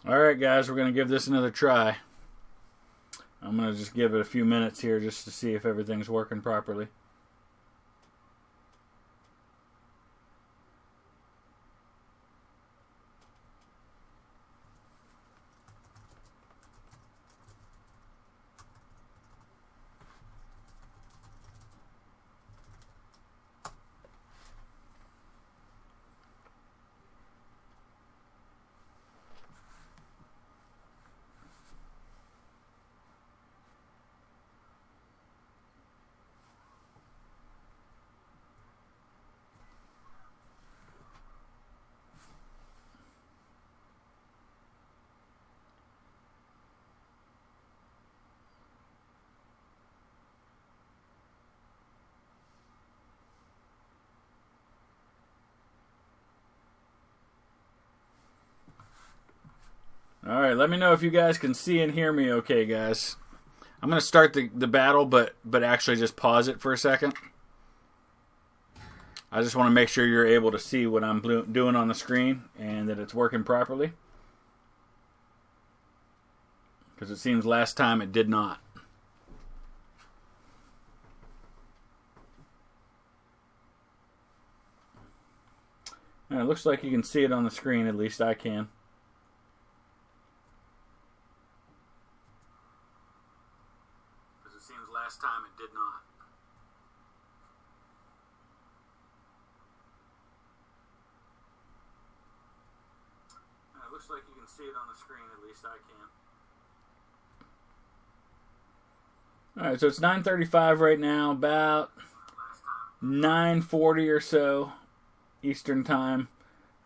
Alright guys, we're going to give this another try. I'm going to just give it a few minutes here just to see if everything's working properly. Alright, let me know if you guys can see and hear me okay, guys. I'm going to start the battle, but actually just pause it for a second. I just want to make sure you're able to see what I'm doing on the screen and that it's working properly. Because it seems last time it did not. And it looks like you can see it on the screen, at least I can. Last time it did not. It looks like you can see it on the screen, at least I can. Alright, so it's 9:35 right now, about 9:40 or so Eastern Time.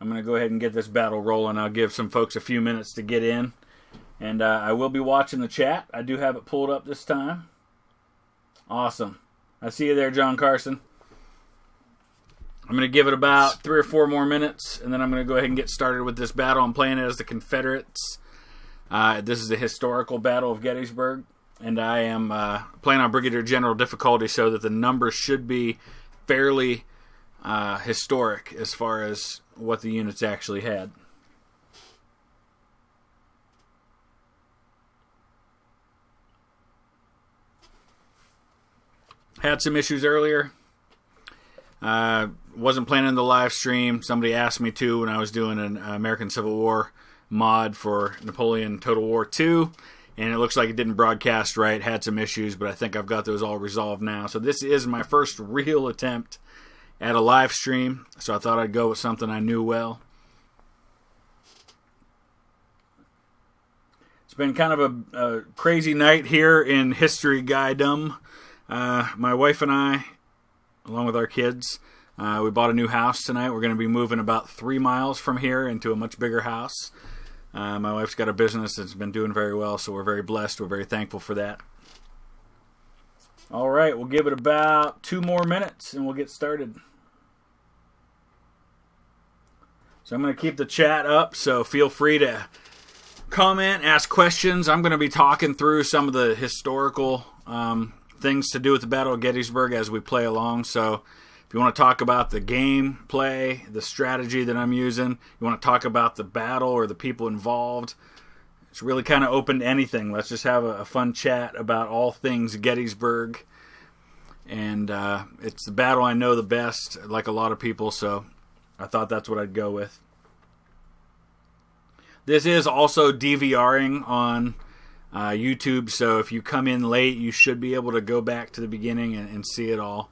I'm going to go ahead and get this battle rolling. I'll give some folks a few minutes to get in. And I will be watching the chat. I do have it pulled up this time. Awesome. I see you there, John Carson. I'm going to give it about 3 or 4 more minutes, and then I'm going to go ahead and get started with this battle. I'm playing it as the Confederates. This is the historical Battle of Gettysburg, and I am playing on Brigadier General difficulty so that the numbers should be fairly historic as far as what the units actually had. Had some issues earlier. Wasn't planning the live stream. Somebody asked me to when I was doing an American Civil War mod for Napoleon Total War 2. And it looks like it didn't broadcast right. Had some issues, but I think I've got those all resolved now. So this is my first real attempt at a live stream. So I thought I'd go with something I knew well. It's been kind of a crazy night here in History Guydom. My wife and I, along with our kids, we bought a new house tonight. We're going to be moving about 3 miles from here into a much bigger house. My wife's got a business that's been doing very well, so we're very blessed. We're very thankful for that. All right, we'll give it about 2 more minutes, and we'll get started. So I'm going to keep the chat up, so feel free to comment, ask questions. I'm going to be talking through some of the historical things to do with the Battle of Gettysburg as we play along. So if you want to talk about the gameplay, the strategy that I'm using, you want to talk about the battle or the people involved, it's really kind of open to anything. Let's just have a fun chat about all things Gettysburg. And it's the battle I know the best, like a lot of people, so I thought that's what I'd go with. This is also DVRing on YouTube, so if you come in late, you should be able to go back to the beginning and see it all.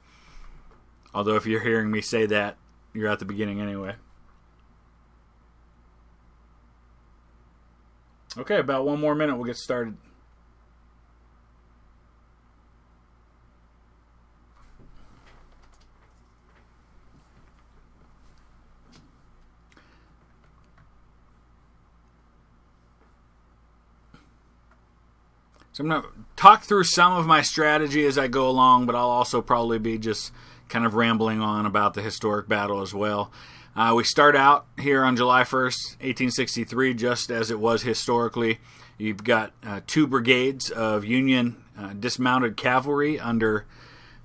Although if you're hearing me say that, you're at the beginning anyway. Okay, about 1 more minute, we'll get started. So I'm going to talk through some of my strategy as I go along, but I'll also probably be just kind of rambling on about the historic battle as well. We start out here on July 1st, 1863, just as it was historically. You've got 2 brigades of Union dismounted cavalry under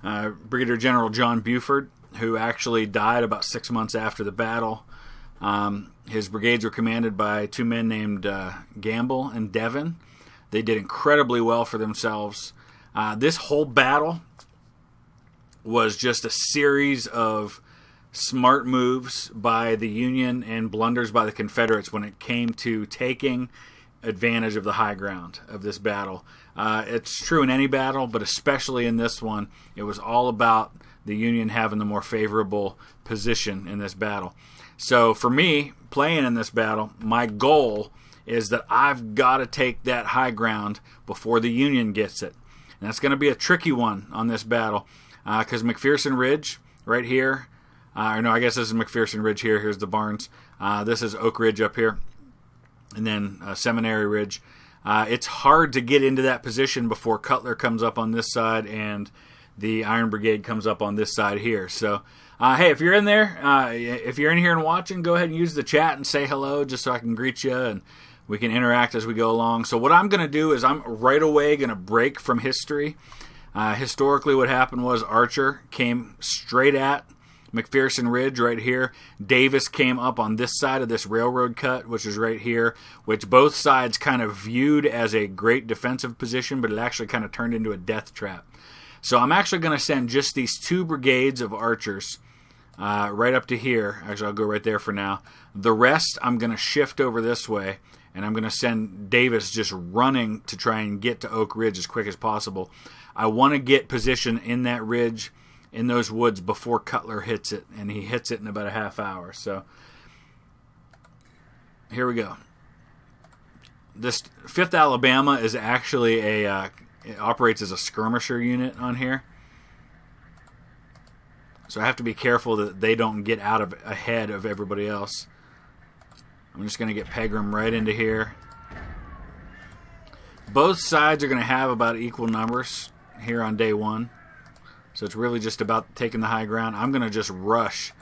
Brigadier General John Buford, who actually died about 6 months after the battle. His brigades were commanded by two men named Gamble and Devon. They did incredibly well for themselves. This whole battle was just a series of smart moves by the Union and blunders by the Confederates when it came to taking advantage of the high ground of this battle. It's true in any battle, but especially in this one, it was all about the Union having the more favorable position in this battle. So for me, playing in this battle, my goal is that I've got to take that high ground before the Union gets it. And that's going to be a tricky one on this battle because McPherson Ridge right here, I guess this is McPherson Ridge here. Here's the barns. This is Oak Ridge up here. And then Seminary Ridge. It's hard to get into that position before Cutler comes up on this side and the Iron Brigade comes up on this side here. So, hey, if you're in there, if you're in here and watching, go ahead and use the chat and say hello just so I can greet you and we can interact as we go along. So what I'm going to do is I'm right away going to break from history. Historically, what happened was Archer came straight at McPherson Ridge right here. Davis came up on this side of this railroad cut, which is right here, which both sides kind of viewed as a great defensive position, but it actually kind of turned into a death trap. So I'm actually going to send just these two brigades of archers right up to here. Actually, I'll go right there for now. The rest, I'm going to shift over this way, and I'm going to send Davis just running to try and get to Oak Ridge as quick as possible. I want to get position in that ridge, in those woods, before Cutler hits it, and he hits it in about a half hour. So here we go. This 5th Alabama is actually it operates as a skirmisher unit on here. So I have to be careful that they don't get out of ahead of everybody else. I'm just going to get Pegram right into here. Both sides are going to have about equal numbers here on day one. So it's really just about taking the high ground. I'm going to just rush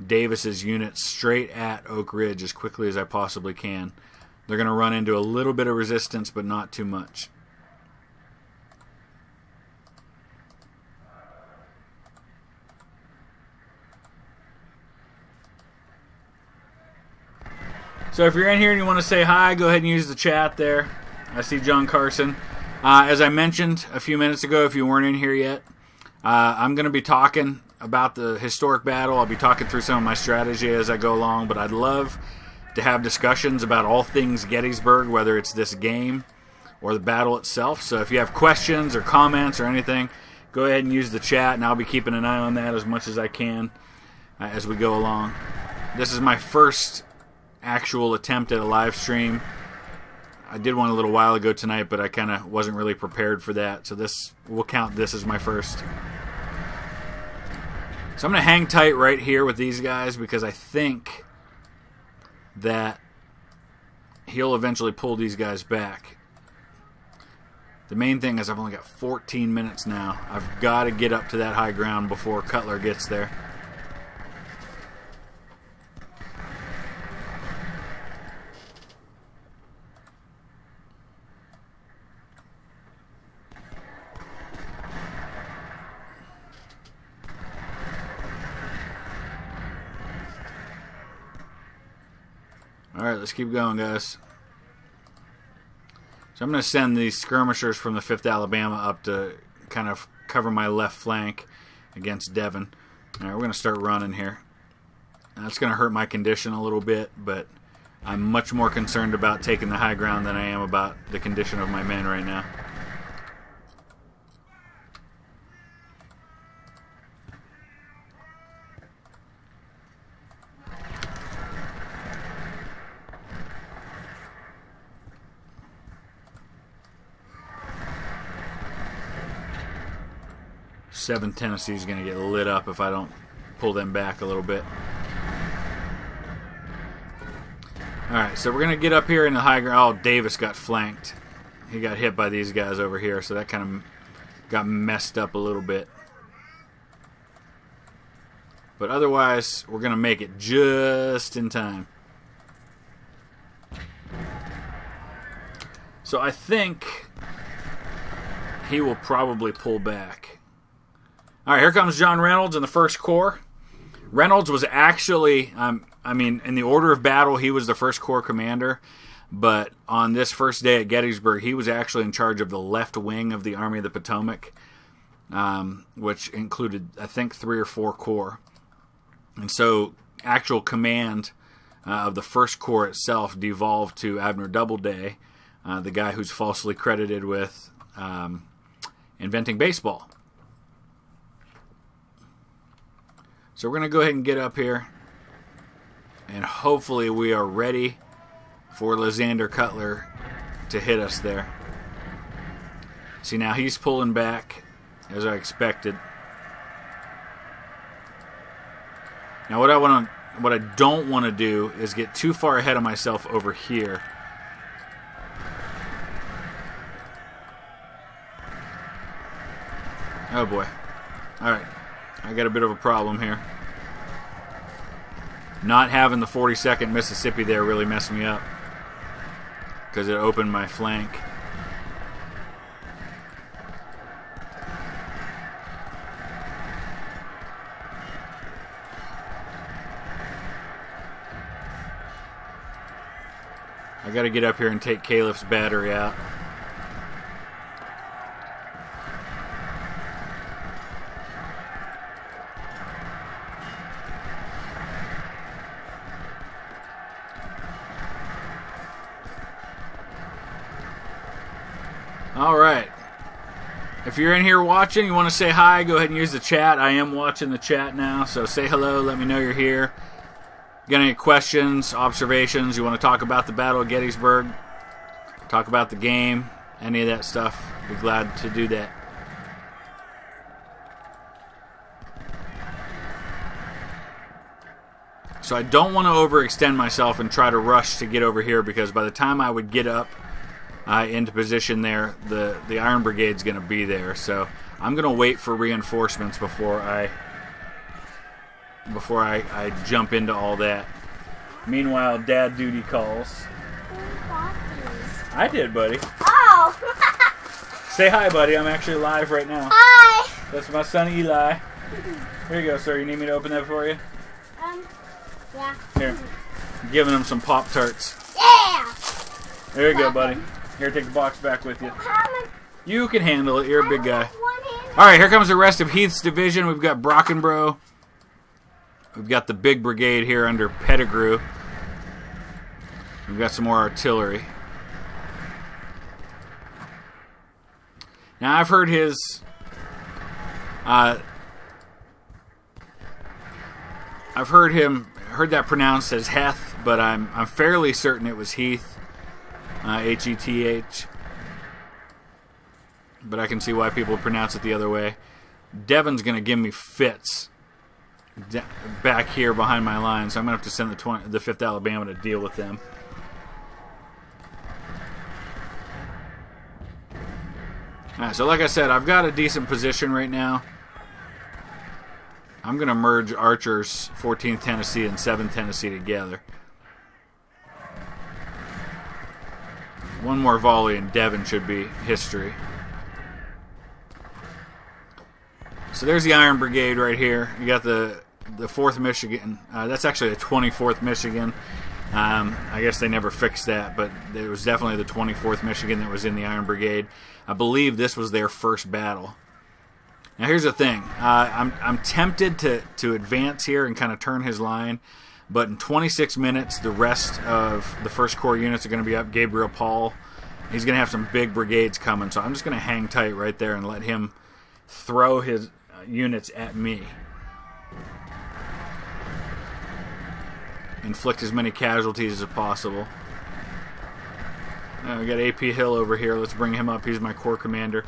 Davis's unit straight at Oak Ridge as quickly as I possibly can. They're going to run into a little bit of resistance, but not too much. So if you're in here and you want to say hi, go ahead and use the chat there. I see John Carson. As I mentioned a few minutes ago, if you weren't in here yet, I'm going to be talking about the historic battle. I'll be talking through some of my strategy as I go along, but I'd love to have discussions about all things Gettysburg, whether it's this game or the battle itself. So if you have questions or comments or anything, go ahead and use the chat, and I'll be keeping an eye on that as much as I can as we go along. This is my first actual attempt at a live stream. I did one a little while ago tonight, but I kind of wasn't really prepared for that. So we'll count this as my first. So I'm going to hang tight right here with these guys because I think that he'll eventually pull these guys back. The main thing is I've only got 14 minutes now. I've got to get up to that high ground before Cutler gets there. Alright, let's keep going, guys. So I'm going to send these skirmishers from the 5th Alabama up to kind of cover my left flank against Devon. Alright, we're going to start running here. That's going to hurt my condition a little bit, but I'm much more concerned about taking the high ground than I am about the condition of my men right now. Seventh Tennessee is going to get lit up if I don't pull them back a little bit. Alright, so we're going to get up here in the high ground. Oh, Davis got flanked. He got hit by these guys over here, so that kind of got messed up a little bit. But otherwise, we're going to make it just in time. So I think he will probably pull back. All right, here comes John Reynolds in the 1st Corps. Reynolds was actually, I'm I mean, in the order of battle, he was the first corps commander. But on this first day at Gettysburg, he was actually in charge of the left wing of the Army of the Potomac, which included, I think, 3 or 4 corps. And so actual command of the first corps itself devolved to Abner Doubleday, the guy who's falsely credited with inventing baseball. So we're going to go ahead and get up here, and hopefully we are ready for Lysander Cutler to hit us there. See, now he's pulling back, as I expected. Now what I don't want to do is get too far ahead of myself over here. Oh boy. Alright. I got a bit of a problem here. Not having the 42nd Mississippi there really messed me up, because it opened my flank. I got to get up here and take Caliph's battery out. Alright. If you're in here watching, you want to say hi, go ahead and use the chat. I am watching the chat now, so say hello, let me know you're here. Got any questions, observations, you want to talk about the Battle of Gettysburg, talk about the game, any of that stuff, be glad to do that. So I don't want to overextend myself and try to rush to get over here, because by the time I would get up into position there, the Iron Brigade's going to be there. So I'm going to wait for reinforcements before I jump into all that. Meanwhile, Dad duty calls. Who bought these? I did, buddy. Oh! Say hi, buddy. I'm actually live right now. Hi! That's my son, Eli. Here you go, sir. You need me to open that for you? Yeah. Here. I'm giving him some Pop-Tarts. Yeah! There you go, buddy. Here, take the box back with you. You can handle it. You're a big guy. Alright, here comes the rest of Heath's division. We've got Brockenbrough. We've got the big brigade here under Pettigrew. We've got some more artillery. Now, I've heard his... I've heard that pronounced as Heth, but I'm fairly certain it was Heath. H-E-T-H. But I can see why people pronounce it the other way. Devon's going to give me fits back here behind my line, so I'm going to have to send the 5th Alabama to deal with them. Alright, so like I said, I've got a decent position right now. I'm going to merge Archer's 14th Tennessee and 7th Tennessee together. One more volley and Devon should be history. So there's the Iron Brigade right here. You got the 4th Michigan. That's actually the 24th Michigan. I guess they never fixed that, but it was definitely the 24th Michigan that was in the Iron Brigade. I believe this was their first battle. Now here's the thing. I'm tempted to advance here and kind of turn his line. But in 26 minutes, the rest of the 1st Corps units are going to be up. Gabriel Paul, he's going to have some big brigades coming. So I'm just going to hang tight right there and let him throw his units at me. Inflict as many casualties as possible. We got AP Hill over here. Let's bring him up. He's my Corps commander.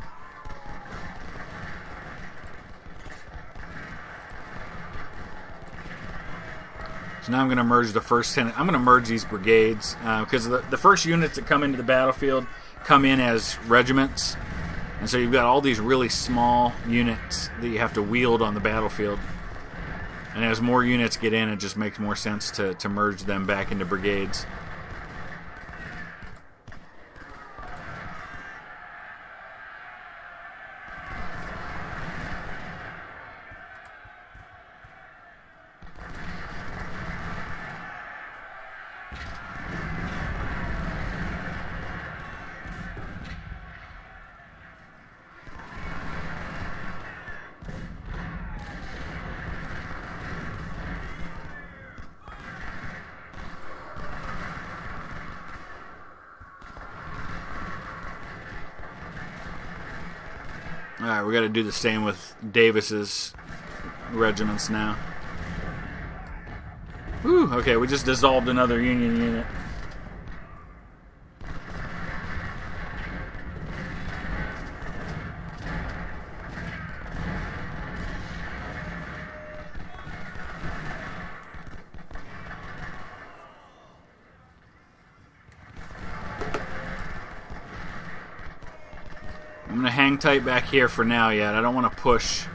Now I'm going to merge the first 10. I'm going to merge these brigades because the first units that come into the battlefield come in as regiments. And so you've got all these really small units that you have to wield on the battlefield. And as more units get in, it just makes more sense to merge them back into brigades. Alright, we got to do the same with Davis's regiments now. Whew, okay, we just dissolved another Union unit. I'm going to hang tight back here for now yet. I don't want to push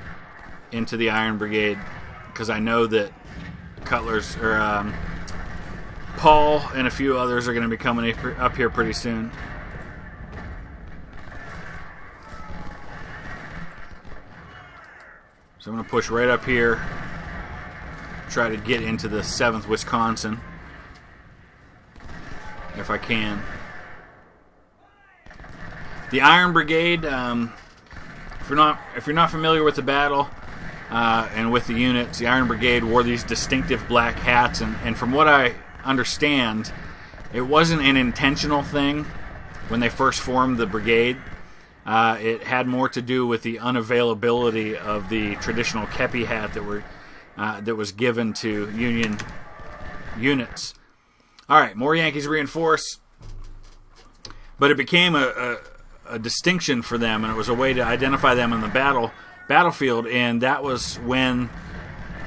into the Iron Brigade because I know that Cutler's or Paul and a few others are going to be coming up here pretty soon. So I'm going to push right up here, try to get into the 7th Wisconsin if I can. The Iron Brigade, if you're not familiar with the battle and with the units, the Iron Brigade wore these distinctive black hats, and from what I understand, it wasn't an intentional thing when they first formed the brigade. It had more to do with the unavailability of the traditional kepi hat that was given to Union units. All right, more Yankees reinforce, but it became a distinction for them, and it was a way to identify them in the battlefield, and that was when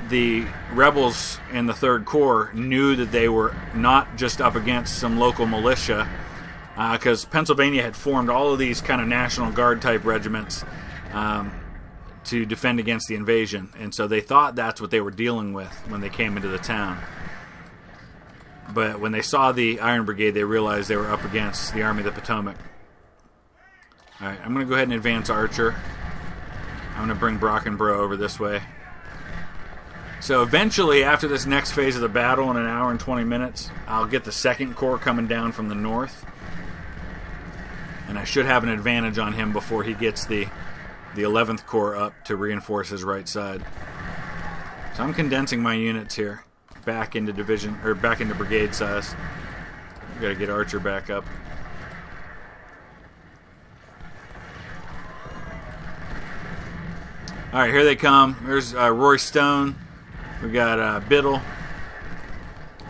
the rebels in the 3rd Corps knew that they were not just up against some local militia, because Pennsylvania had formed all of these kind of National Guard type regiments to defend against the invasion, and so they thought that's what they were dealing with when they came into the town. But when they saw the Iron Brigade, they realized they were up against the Army of the Potomac. Alright, I'm going to go ahead and advance Archer. I'm going to bring Brockenborough over this way. So eventually, after this next phase of the battle in an hour and 20 minutes, I'll get the 2nd Corps coming down from the north. And I should have an advantage on him before he gets the 11th Corps up to reinforce his right side. So I'm condensing my units here back into brigade size. I've got to get Archer back up. Alright, here they come. There's Roy Stone. We got Biddle.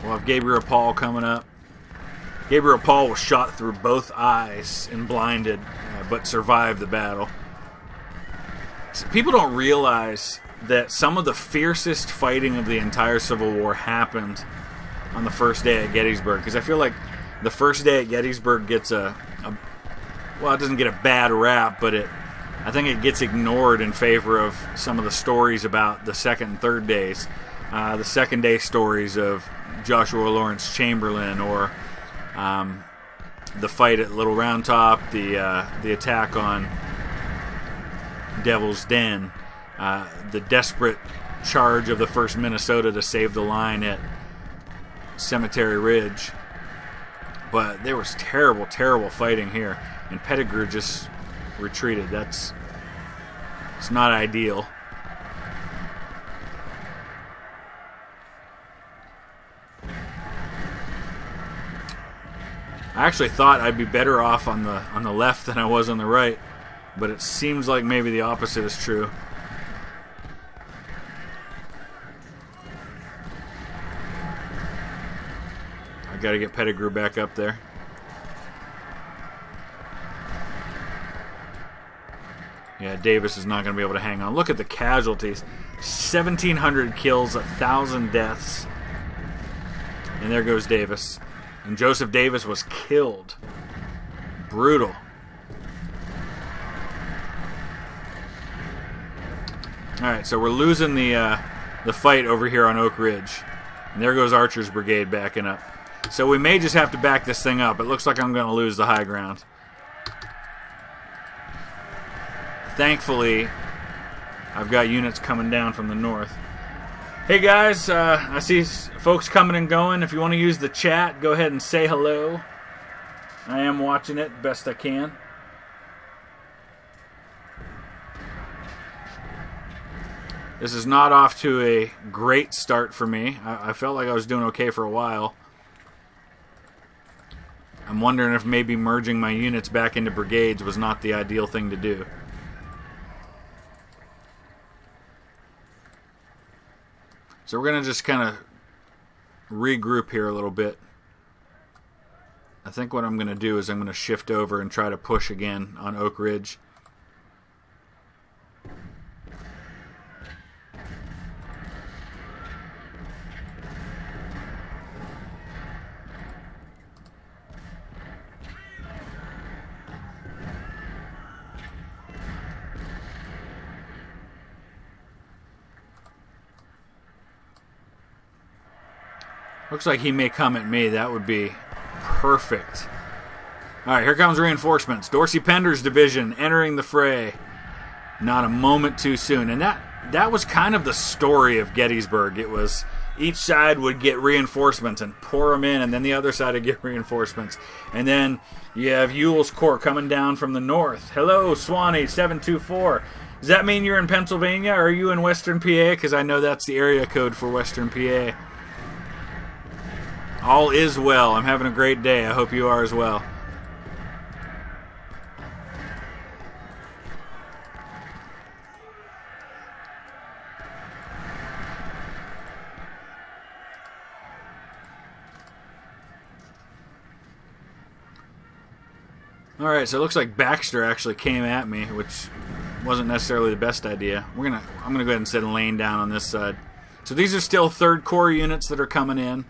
We'll have Gabriel Paul coming up. Gabriel Paul was shot through both eyes and blinded, but survived the battle. So people don't realize that some of the fiercest fighting of the entire Civil War happened on the first day at Gettysburg. Because I feel like the first day at Gettysburg gets it doesn't get a bad rap, but I think it gets ignored in favor of some of the stories about the 2nd and 3rd days. The 2nd day stories of Joshua Lawrence Chamberlain, or the fight at Little Round Top, the attack on Devil's Den, the desperate charge of the 1st Minnesota to save the line at Cemetery Ridge. But there was terrible, terrible fighting here, and Pettigrew just retreated. It's not ideal. I actually thought I'd be better off on the left than I was on the right, but it seems like maybe the opposite is true. I got to get Pettigrew back up there. Yeah, Davis is not going to be able to hang on. Look at the casualties. 1,700 kills, 1,000 deaths. And there goes Davis. And Joseph Davis was killed. Brutal. Alright, so we're losing the fight over here on Oak Ridge. And there goes Archer's brigade backing up. So we may just have to back this thing up. It looks like I'm going to lose the high ground. Thankfully, I've got units coming down from the north. Hey guys, I see folks coming and going. If you want to use the chat, go ahead and say hello. I am watching it best I can. This is not off to a great start for me. I felt like I was doing okay for a while. I'm wondering if maybe merging my units back into brigades was not the ideal thing to do. So we're going to just kind of regroup here a little bit. I think what I'm going to do is I'm going to shift over and try to push again on Oak Ridge. Looks like he may come at me. That would be perfect. All right, here comes reinforcements. Dorsey Pender's division entering the fray. Not a moment too soon. And that was kind of the story of Gettysburg. It was each side would get reinforcements and pour them in, and then the other side would get reinforcements. And then you have Ewell's Corps coming down from the north. Hello, Swanee 724. Does that mean you're in Pennsylvania, or are you in Western PA? Because I know that's the area code for Western PA. All is well. I'm having a great day. I hope you are as well. Alright, so it looks like Baxter actually came at me, which wasn't necessarily the best idea. I'm gonna go ahead and set a lane down on this side. So these are still 3rd Corps units that are coming in.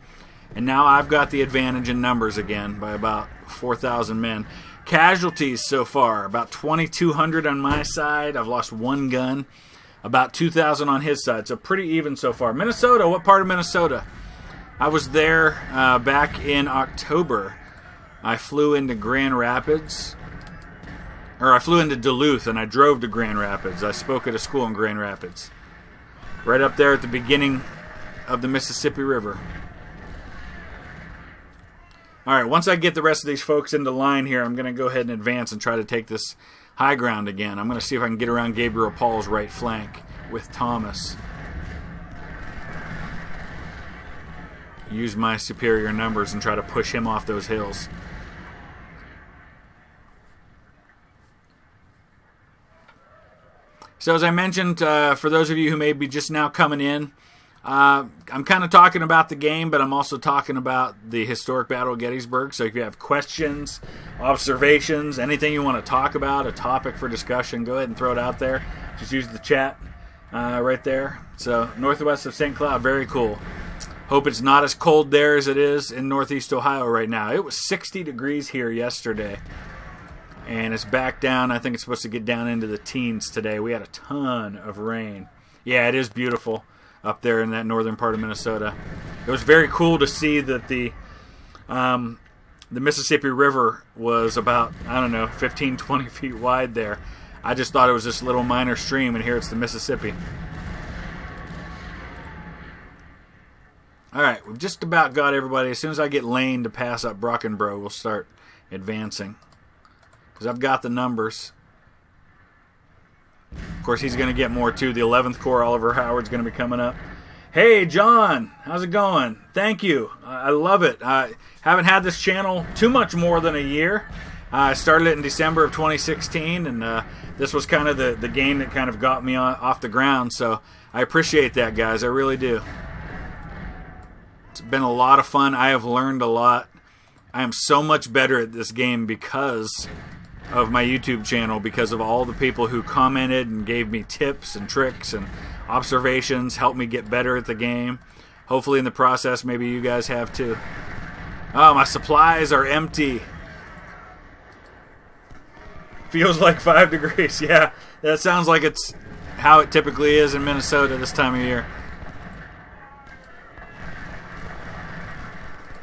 And now I've got the advantage in numbers again by about 4,000 men. Casualties so far, about 2,200 on my side. I've lost 1 gun. About 2,000 on his side. So pretty even so far. Minnesota, what part of Minnesota? I was there back in October. I flew into Grand Rapids. Or I flew into Duluth and I drove to Grand Rapids. I spoke at a school in Grand Rapids. Right up there at the beginning of the Mississippi River. Alright, once I get the rest of these folks into line here, I'm going to go ahead and advance and try to take this high ground again. I'm going to see if I can get around Gabriel Paul's right flank with Thomas. Use my superior numbers and try to push him off those hills. So as I mentioned, for those of you who may be just now coming in, I'm kind of talking about the game, but I'm also talking about the historic Battle of Gettysburg. So if you have questions, observations, anything you want to talk about, a topic for discussion, go ahead and throw it out there. Just use the chat right there. So northwest of St. Cloud, very cool. Hope it's not as cold there as it is in northeast Ohio right now. It was 60 degrees here yesterday, and it's back down. I think it's supposed to get down into the teens today. We had a ton of rain. Yeah, it is beautiful up there in that northern part of Minnesota. It was very cool to see that the Mississippi River was about, 15, 20 feet wide there. I just thought it was this little minor stream, and here it's the Mississippi. Alright, we've just about got everybody. As soon as I get Lane to pass up Brockenbrough, we'll start advancing. Because I've got the numbers. Of course, he's going to get more, too. The 11th Corps, Oliver Howard's going to be coming up. Hey, John. How's it going? Thank you. I love it. I haven't had this channel too much more than a year. I started it in December of 2016, and this was kind of the game that kind of got me off the ground. So I appreciate that, guys. I really do. It's been a lot of fun. I have learned a lot. I am so much better at this game because of my YouTube channel, because of all the people who commented and gave me tips and tricks and observations, helped me get better at the game. Hopefully in the process, maybe you guys have too. Oh, my supplies are empty. Feels like 5 degrees. Yeah, that sounds like it's how it typically is in Minnesota this time of year.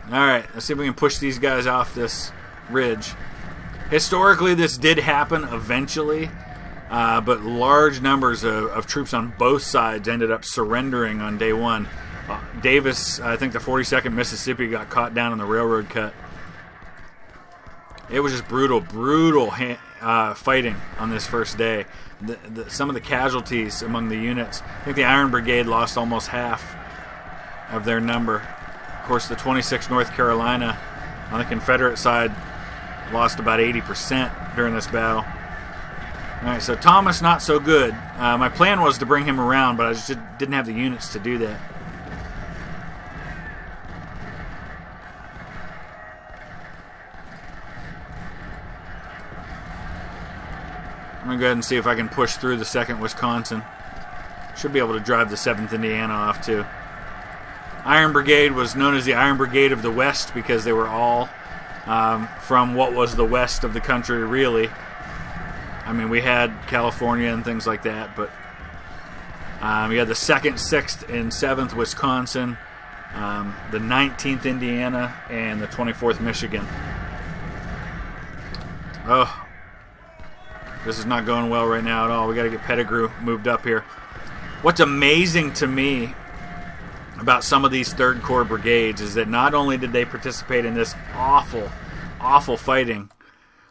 Alright, let's see if we can push these guys off this ridge. Historically, this did happen eventually, but large numbers of troops on both sides ended up surrendering on day one. Davis, I think the 42nd Mississippi, got caught down on the railroad cut. It was just brutal fighting on this first day. Some of the casualties among the units, I think the Iron Brigade lost almost half of their number. Of course, the 26th North Carolina on the Confederate side lost about 80% during this battle. Alright, so Thomas not so good. My plan was to bring him around, but I just didn't have the units to do that. I'm going to go ahead and see if I can push through the 2nd Wisconsin. Should be able to drive the 7th Indiana off too. Iron Brigade was known as the Iron Brigade of the West because they were all from what was the west of the country, really. I mean, we had California and things like that, but we had the 2nd, 6th, and 7th Wisconsin, the 19th Indiana, and the 24th Michigan. Oh, this is not going well right now at all. We got to get Pettigrew moved up here. What's amazing to me about some of these 3rd Corps brigades is that not only did they participate in this awful, awful fighting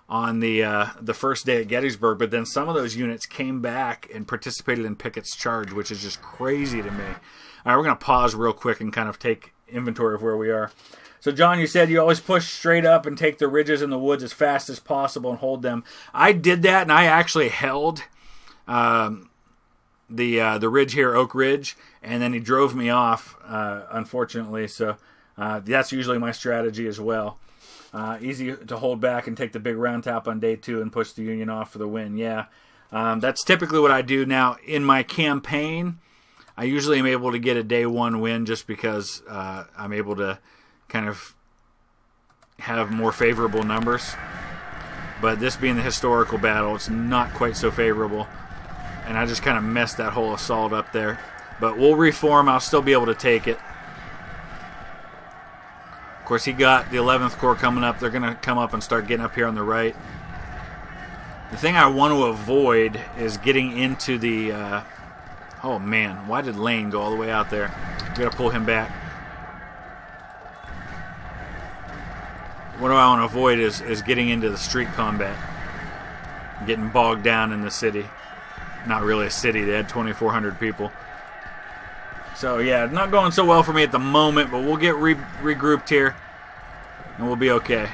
on the first day at Gettysburg, but then some of those units came back and participated in Pickett's charge, which is just crazy to me. All right, we're going to pause real quick and kind of take inventory of where we are. So, John, you said you always push straight up and take the ridges in the woods as fast as possible and hold them. I did that, and I actually held the ridge here, Oak Ridge, and then he drove me off, unfortunately. So that's usually my strategy as well. Easy to hold back and take the big round top on day 2 and push the Union off for the win. Yeah, that's typically what I do. Now, in my campaign, I usually am able to get a day 1 win just because I'm able to kind of have more favorable numbers. But this being the historical battle, it's not quite so favorable. And I just kind of messed that whole assault up there. But we'll reform. I'll still be able to take it. Of course, he got the 11th Corps coming up. They're going to come up and start getting up here on the right. The thing I want to avoid is getting into the... oh, man. Why did Lane go all the way out there? We got to pull him back. What do I want to avoid is getting into the street combat. Getting bogged down in the city. Not really a city. They had 2,400 people. So, yeah, not going so well for me at the moment, but we'll get regrouped here, and we'll be okay.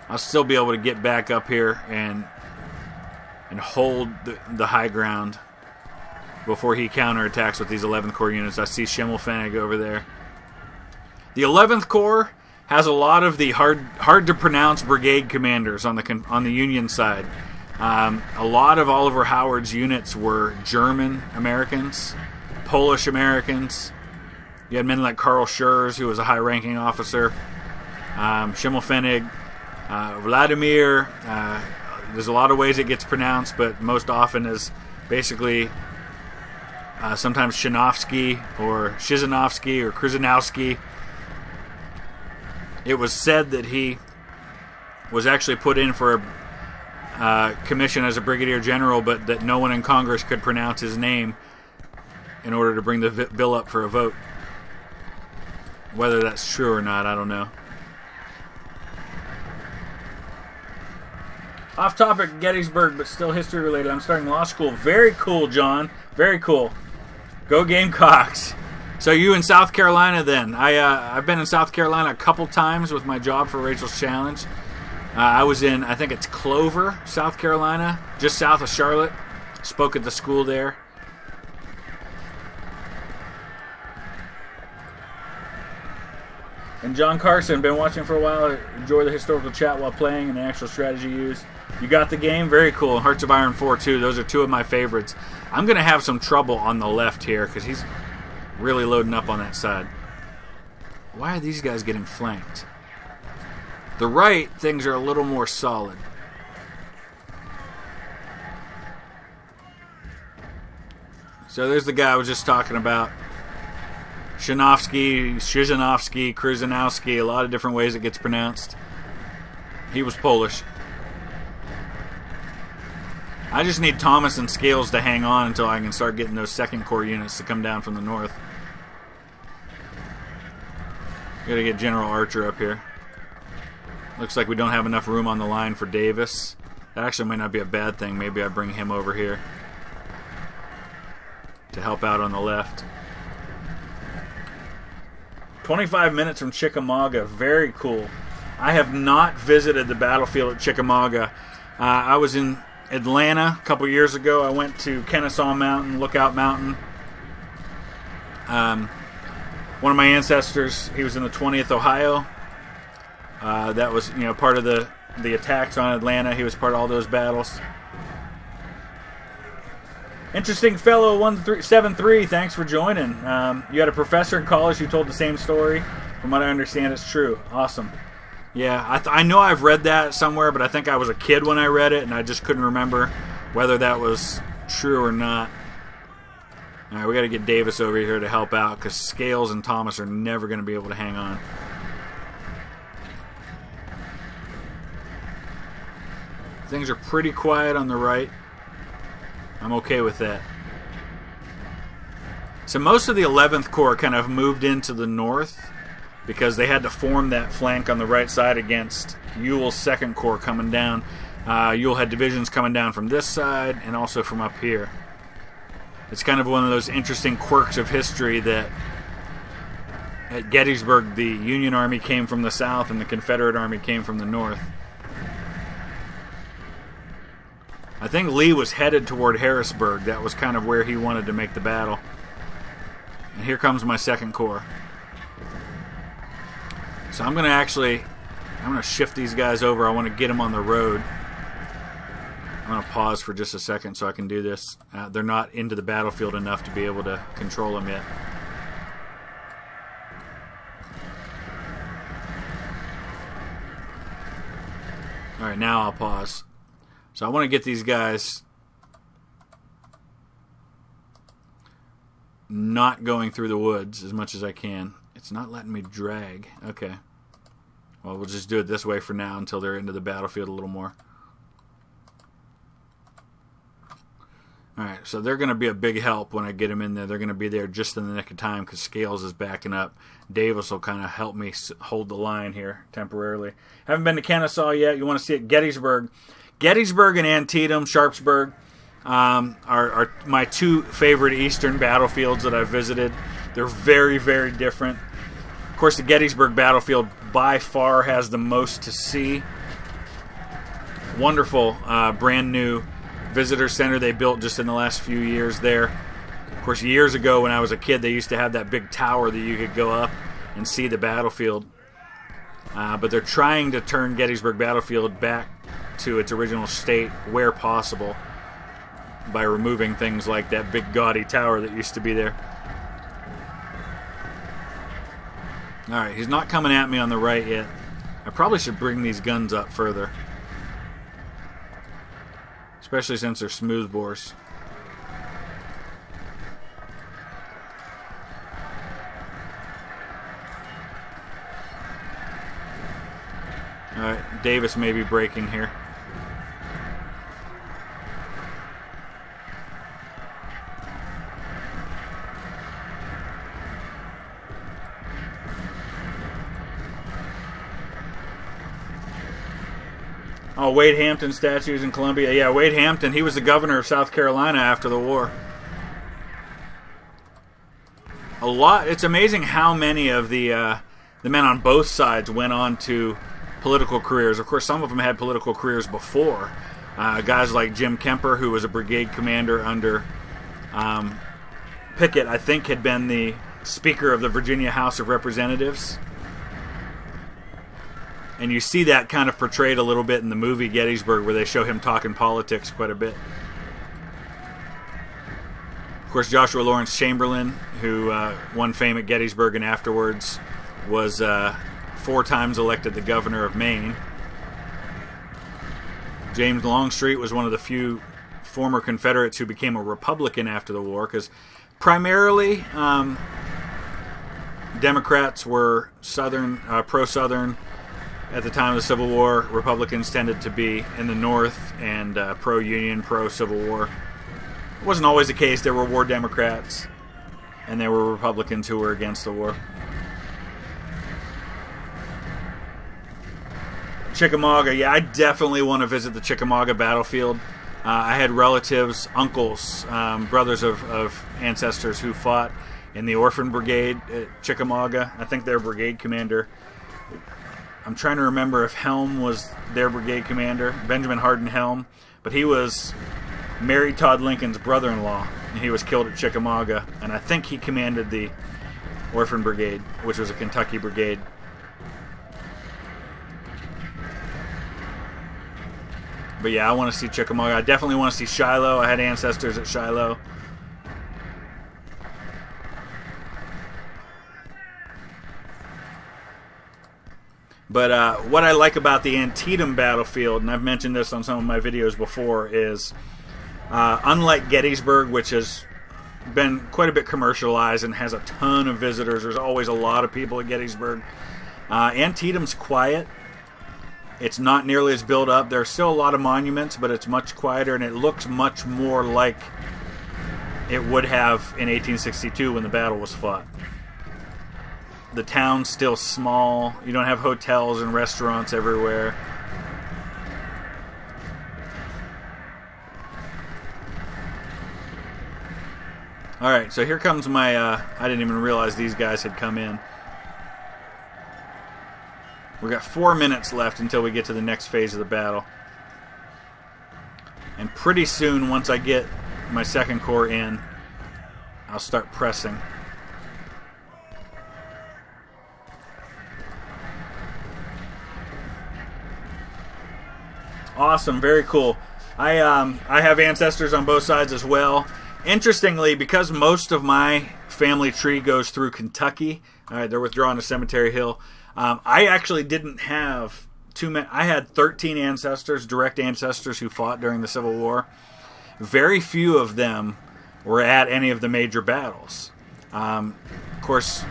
I'll still be able to get back up here and hold the high ground before he counterattacks with these 11th Corps units. I see Schimmelpfennig over there. The 11th Corps has a lot of the hard to pronounce brigade commanders on the Union side. A lot of Oliver Howard's units were German Americans, Polish Americans. You had men like Karl Schurz, who was a high-ranking officer, Schimmelpfennig, Vladimir. There's a lot of ways it gets pronounced, but most often is basically sometimes Shinovsky or Shizanovsky or Kruzanowski. It was said that he was actually put in for a commission as a brigadier general, but that no one in Congress could pronounce his name in order to bring the bill up for a vote. Whether that's true or not, I don't know. Off topic, Gettysburg, but still history related. I'm starting law school. Very cool, John. Very cool. Go Gamecocks. So you in South Carolina then? I've been in South Carolina a couple times with my job for Rachel's Challenge. I was in, I think it's Clover, South Carolina, just south of Charlotte. Spoke at the school there. And John Carson, been watching for a while. Enjoy the historical chat while playing and the actual strategy used. You got the game? Very cool. Hearts of Iron 4 too. Those are two of my favorites. I'm going to have some trouble on the left here because he's really loading up on that side. Why are these guys getting flanked? The right, things are a little more solid. So there's the guy I was just talking about. Shinovsky, Shizanovsky, Kruzanowski, a lot of different ways it gets pronounced. He was Polish. I just need Thomas and Scales to hang on until I can start getting those 2nd Corps units to come down from the north. Gotta get General Archer up here. Looks like we don't have enough room on the line for Davis. That actually might not be a bad thing. Maybe I bring him over here to help out on the left. 25 minutes from Chickamauga. Very cool. I have not visited the battlefield at Chickamauga. I was in Atlanta a couple years ago. I went to Kennesaw Mountain, Lookout Mountain. One of my ancestors, he was in the 20th Ohio. That was, part of the attacks on Atlanta. He was part of all those battles. Interesting fellow 173. Thanks for joining. You had a professor in college who told the same story. From what I understand, it's true. Awesome. Yeah, I know I've read that somewhere, but I think I was a kid when I read it, and I just couldn't remember whether that was true or not. All right, we got to get Davis over here to help out because Scales and Thomas are never going to be able to hang on. Things are pretty quiet on the right. I'm okay with that. So most of the 11th Corps kind of moved into the north because they had to form that flank on the right side against Ewell's 2nd Corps coming down. Ewell had divisions coming down from this side and also from up here. It's kind of one of those interesting quirks of history that at Gettysburg, the Union Army came from the south and the Confederate Army came from the north. I think Lee was headed toward Harrisburg. That was kind of where he wanted to make the battle. And here comes my 2nd Corps. So I'm going to shift these guys over. I want to get them on the road. I'm going to pause for just a second so I can do this. They're not into the battlefield enough to be able to control them yet. All right, now I'll pause. So I want to get these guys not going through the woods as much as I can. It's not letting me drag. Okay. Well, we'll just do it this way for now until they're into the battlefield a little more. Alright, so they're going to be a big help when I get them in there. They're going to be there just in the nick of time because Scales is backing up. Davis will kind of help me hold the line here temporarily. Haven't been to Kennesaw yet. You want to see it? Gettysburg. Gettysburg and Antietam, Sharpsburg are my two favorite eastern battlefields that I've visited. They're very, very different. Of course, the Gettysburg battlefield by far has the most to see. Wonderful brand new visitor center they built just in the last few years there. Of course, years ago when I was a kid, they used to have that big tower that you could go up and see the battlefield. But they're trying to turn Gettysburg battlefield back to its original state where possible by removing things like that big gaudy tower that used to be there. Alright, he's not coming at me on the right yet. I probably should bring these guns up further. Especially since they're smoothbores. Alright, Davis may be breaking here. Oh, Wade Hampton statues in Columbia. Yeah, Wade Hampton, he was the governor of South Carolina after the war. It's amazing how many of the men on both sides went on to political careers. Of course, some of them had political careers before. Guys like Jim Kemper, who was a brigade commander under Pickett, I think had been the Speaker of the Virginia House of Representatives. And you see that kind of portrayed a little bit in the movie Gettysburg, where they show him talking politics quite a bit. Of course, Joshua Lawrence Chamberlain, who won fame at Gettysburg and afterwards was 4 times elected the governor of Maine. James Longstreet was one of the few former Confederates who became a Republican after the war, because primarily Democrats were pro-Southern. At the time of the Civil War, Republicans tended to be in the North and pro-Union, pro-Civil War. It wasn't always the case. There were war Democrats, and there were Republicans who were against the war. Chickamauga, yeah, I definitely want to visit the Chickamauga battlefield. I had relatives, uncles, brothers of ancestors who fought in the Orphan Brigade at Chickamauga. I think their brigade commander... I'm trying to remember if Helm was their brigade commander, Benjamin Hardin Helm, but he was Mary Todd Lincoln's brother-in-law, and he was killed at Chickamauga, and I think he commanded the Orphan Brigade, which was a Kentucky brigade. But yeah, I want to see Chickamauga. I definitely want to see Shiloh. I had ancestors at Shiloh. But what I like about the Antietam battlefield, and I've mentioned this on some of my videos before, is unlike Gettysburg, which has been quite a bit commercialized and has a ton of visitors. There's always a lot of people at Gettysburg. Antietam's quiet. It's not nearly as built up. There's still a lot of monuments, but it's much quieter, and it looks much more like it would have in 1862 when the battle was fought. The town's still small. You don't have hotels and restaurants everywhere. Alright, so here comes my... I didn't even realize these guys had come in. We've got 4 minutes left until we get to the next phase of the battle. And pretty soon, once I get my second corps in, I'll start pressing. Awesome, very cool. I have ancestors on both sides as well. Interestingly, because most of my family tree goes through Kentucky, they're withdrawn to Cemetery Hill, I actually didn't have too many. I had 13 ancestors, direct ancestors who fought during the Civil War. Very few of them were at any of the major battles. Of course,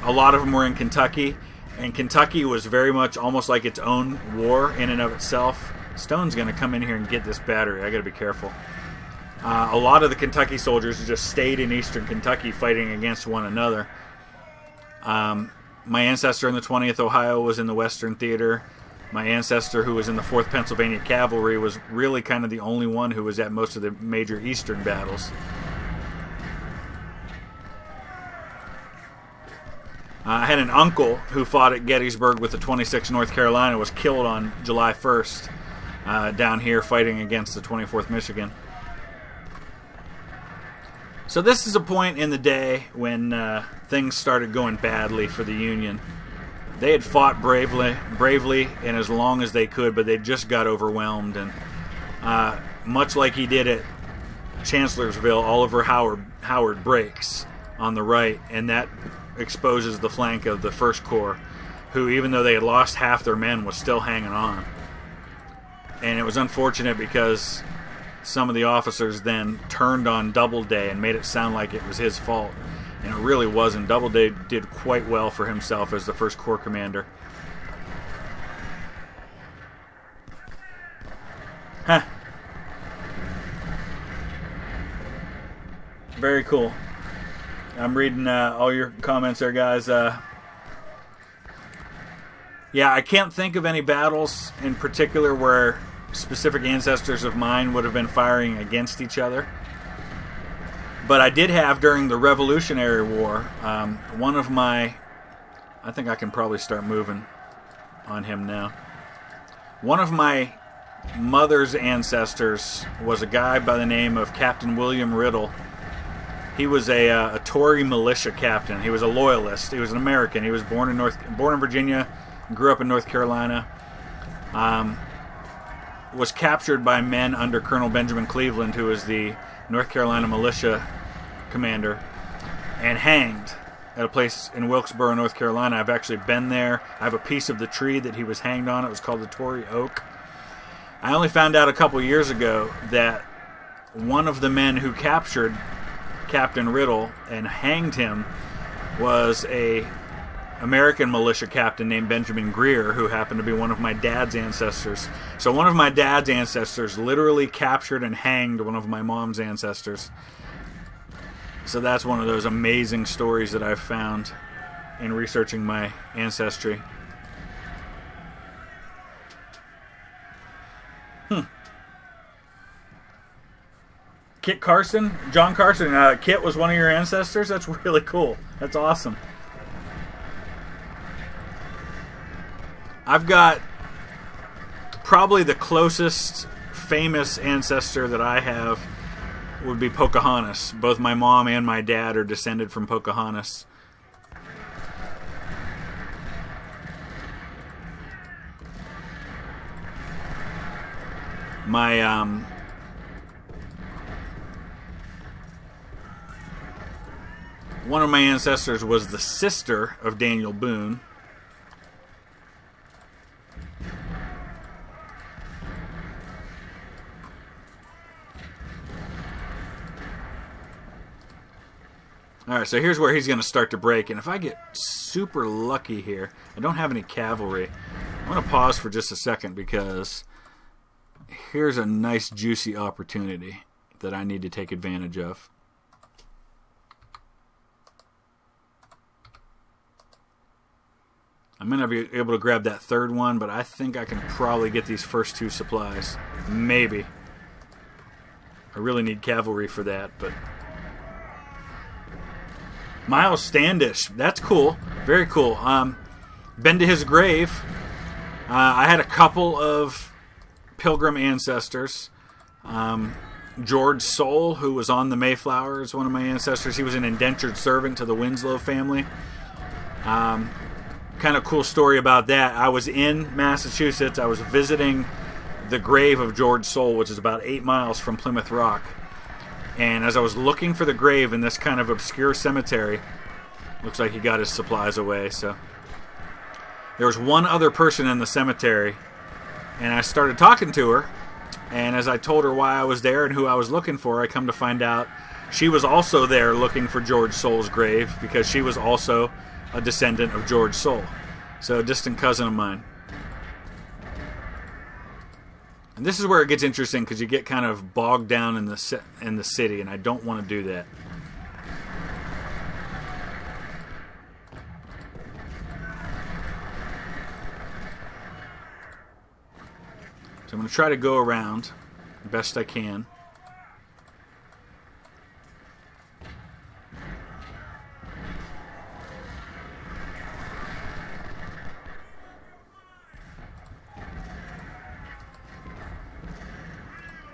a lot of them were in Kentucky, and Kentucky was very much almost like its own war in and of itself. Stone's going to come in here and get this battery. I got to be careful. A lot of the Kentucky soldiers just stayed in eastern Kentucky fighting against one another. My ancestor in the 20th Ohio was in the Western Theater. My ancestor who was in the 4th Pennsylvania Cavalry was really kind of the only one who was at most of the major eastern battles. I had an uncle who fought at Gettysburg with the 26th North Carolina, was killed on July 1st down here fighting against the 24th Michigan. So this is a point in the day when things started going badly for the Union. They had fought bravely and as long as they could, but they just got overwhelmed. And much like he did at Chancellorsville, Oliver Howard breaks on the right, and that exposes the flank of the 1st Corps, who, even though they had lost half their men, was still hanging on. And it was unfortunate because some of the officers then turned on Doubleday and made it sound like it was his fault. And it really wasn't. Doubleday did quite well for himself as the 1st Corps commander. Huh. Very cool. I'm reading all your comments there, guys. Yeah, I can't think of any battles in particular where specific ancestors of mine would have been firing against each other. But I did have, during the Revolutionary War, one of my... I think I can probably start moving on him now. One of my mother's ancestors was a guy by the name of Captain William Riddle. He was a Tory militia captain. He was a loyalist. He was an American. He was born in Virginia, grew up in North Carolina. Was captured by men under Colonel Benjamin Cleveland, who was the North Carolina militia commander, and hanged at a place in Wilkesboro, North Carolina. I've actually been there. I have a piece of the tree that he was hanged on. It was called the Tory Oak. I only found out a couple years ago that one of the men who captured Captain Riddle and hanged him was a American militia captain named Benjamin Greer, who happened to be one of my dad's ancestors. So one of my dad's ancestors literally captured and hanged one of my mom's ancestors. So that's one of those amazing stories that I've found in researching my ancestry. Kit Carson? John Carson. Kit was one of your ancestors? That's really cool. That's awesome. I've got probably the closest famous ancestor that I have would be Pocahontas. Both my mom and my dad are descended from Pocahontas. My one of my ancestors was the sister of Daniel Boone. Alright, so here's where he's going to start to break. And if I get super lucky here, I don't have any cavalry. I'm going to pause for just a second because here's a nice juicy opportunity that I need to take advantage of. I'm going to be able to grab that third one, but I think I can probably get these first two supplies. Maybe. I really need cavalry for that, but... Miles Standish. That's cool. Very cool. Been to his grave. I had a couple of Pilgrim ancestors. George Soule, who was on the Mayflower, is one of my ancestors. He was an indentured servant to the Winslow family. Kind of cool story about that. I was in Massachusetts. I was visiting the grave of George Soule, which is about 8 miles from Plymouth Rock. And as I was looking for the grave in this kind of obscure cemetery, looks like he got his supplies away. So there was one other person in the cemetery, and I started talking to her. And as I told her why I was there and who I was looking for, I come to find out she was also there looking for George Soule's grave because she was also a descendant of George Soule. So a distant cousin of mine. And this is where it gets interesting because you get kind of bogged down in the city, and I don't want to do that. So I'm going to try to go around the best I can.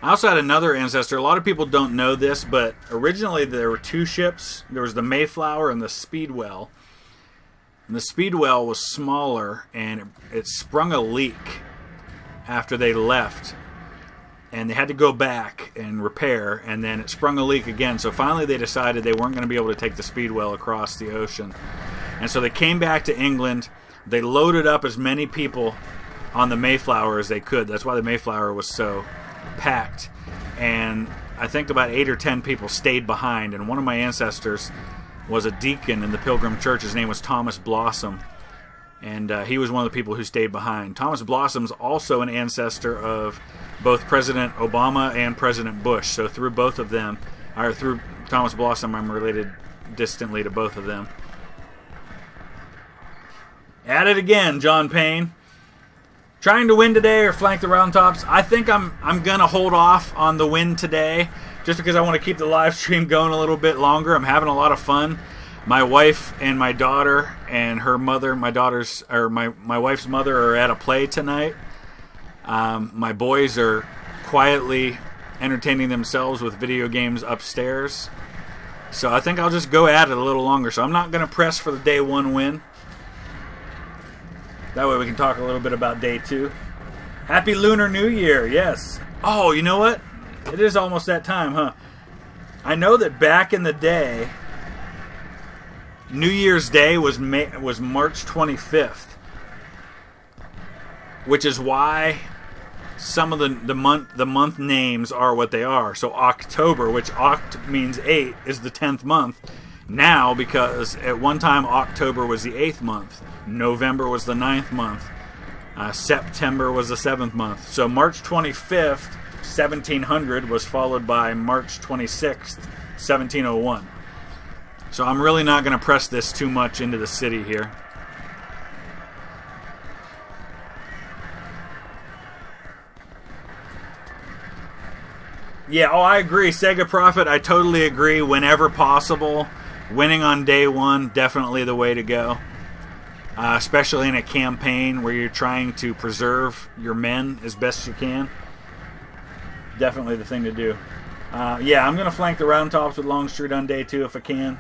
I also had another ancestor. A lot of people don't know this, but originally there were two ships. There was the Mayflower and the Speedwell. And the Speedwell was smaller, and it sprung a leak after they left. And they had to go back and repair, and then it sprung a leak again. So finally they decided they weren't going to be able to take the Speedwell across the ocean. And so they came back to England. They loaded up as many people on the Mayflower as they could. That's why the Mayflower was so packed, and I think about 8 or 10 people stayed behind, and one of my ancestors was a deacon in the Pilgrim Church. His name was Thomas Blossom, and he was one of the people who stayed behind. Thomas Blossom's also an ancestor of both President Obama and President Bush, so through both of them, or through Thomas Blossom, I'm related distantly to both of them. At it again, John Payne. Trying to win today or flank the round tops. I think I'm gonna hold off on the win today, just because I want to keep the live stream going a little bit longer. I'm having a lot of fun. My wife and my daughter and her mother, my wife's mother, are at a play tonight. My boys are quietly entertaining themselves with video games upstairs. So I think I'll just go at it a little longer. So I'm not gonna press for the day one win. That way we can talk a little bit about day two. Happy Lunar New Year, yes. Oh, you know what? It is almost that time, huh? I know that back in the day, New Year's Day was March 25th, which is why some of the month names are what they are. So October, which oct means 8, is the 10th month. Now, because at one time October was the 8th month, November was the 9th month, September was the 7th month. So March 25th, 1700 was followed by March 26th, 1701. So I'm really not going to press this too much into the city here. Yeah, I agree. Sega Prophet, I totally agree. Whenever possible, winning on day one, definitely the way to go. Especially in a campaign where you're trying to preserve your men as best you can. Definitely the thing to do. Yeah, I'm going to flank the round tops with Longstreet on day two if I can.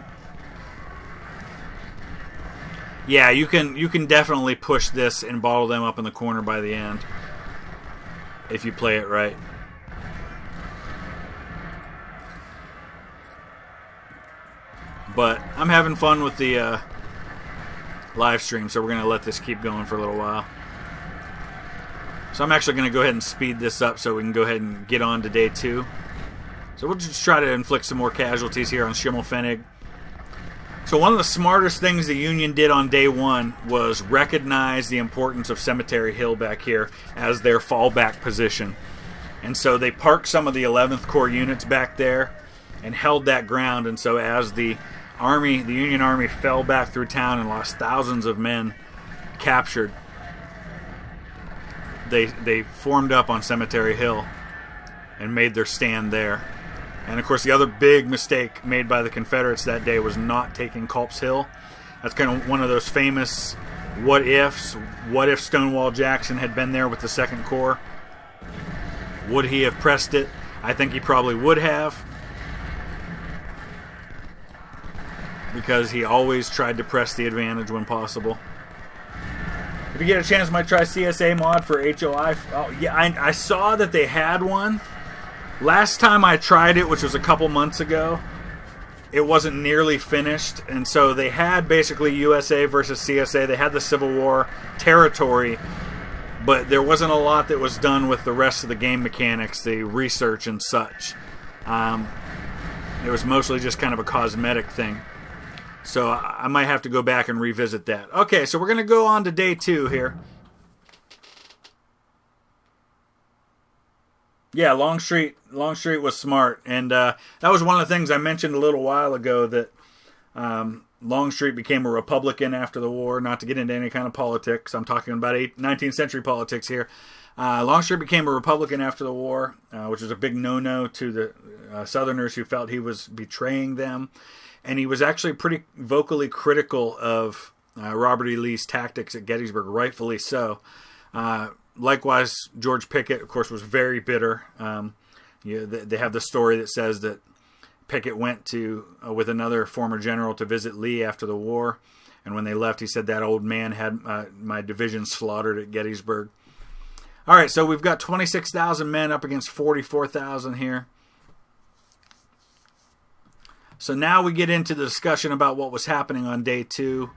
Yeah, you can definitely push this and bottle them up in the corner by the end if you play it right. But I'm having fun with the live stream, so we're going to let this keep going for a little while. So I'm actually going to go ahead and speed this up so we can go ahead and get on to day 2. So we'll just try to inflict some more casualties here on Schimmelpfennig. So one of the smartest things the Union did on day 1 was recognize the importance of Cemetery Hill back here as their fallback position. And so they parked some of the 11th Corps units back there and held that ground. And so as the Union Army fell back through town and lost thousands of men captured, they formed up on Cemetery Hill and made their stand there. And of course the other big mistake made by the Confederates that day was not taking Culp's Hill. That's kind of one of those famous what ifs. What if Stonewall Jackson had been there with the 2nd Corps? Would he have pressed it? I think he probably would have, because he always tried to press the advantage when possible. If you get a chance, might try CSA mod for HOI. Oh, yeah, I saw that they had one. Last time I tried it, which was a couple months ago, it wasn't nearly finished. And so they had basically USA versus CSA. They had the Civil War territory, but there wasn't a lot that was done with the rest of the game mechanics, the research and such. It was mostly just kind of a cosmetic thing. So I might have to go back and revisit that. Okay, so we're going to go on to day 2 here. Yeah, Longstreet was smart. And that was one of the things I mentioned a little while ago, that Longstreet became a Republican after the war. Not to get into any kind of politics. I'm talking about 19th century politics here. Longstreet became a Republican after the war, which was a big no-no to the Southerners who felt he was betraying them. And he was actually pretty vocally critical of Robert E. Lee's tactics at Gettysburg, rightfully so. Likewise, George Pickett, of course, was very bitter. They have the story that says that Pickett went to with another former general to visit Lee after the war. And when they left, he said, that old man had my division slaughtered at Gettysburg. All right, so we've got 26,000 men up against 44,000 here. So now we get into the discussion about what was happening on day 2.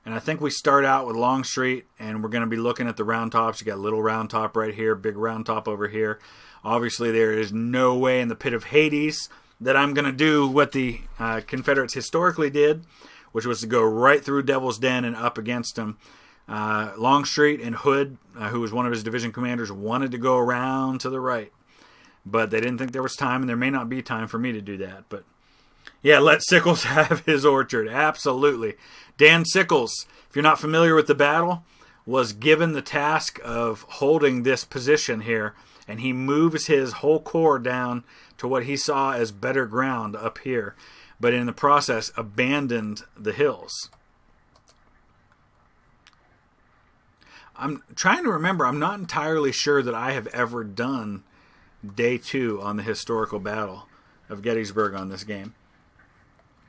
And I think we start out with Longstreet, and we're going to be looking at the Round Tops. You got Little Round Top right here, Big Round Top over here. Obviously, there is no way in the pit of Hades that I'm going to do what the Confederates historically did, which was to go right through Devil's Den and up against them. Longstreet and Hood, who was one of his division commanders, wanted to go around to the right. But they didn't think there was time, and there may not be time for me to do that. But yeah, let Sickles have his orchard. Absolutely. Dan Sickles, if you're not familiar with the battle, was given the task of holding this position here, and he moves his whole corps down to what he saw as better ground up here, but in the process abandoned the hills. I'm trying to remember. I'm not entirely sure that I have ever done day 2 on the historical battle of Gettysburg on this game.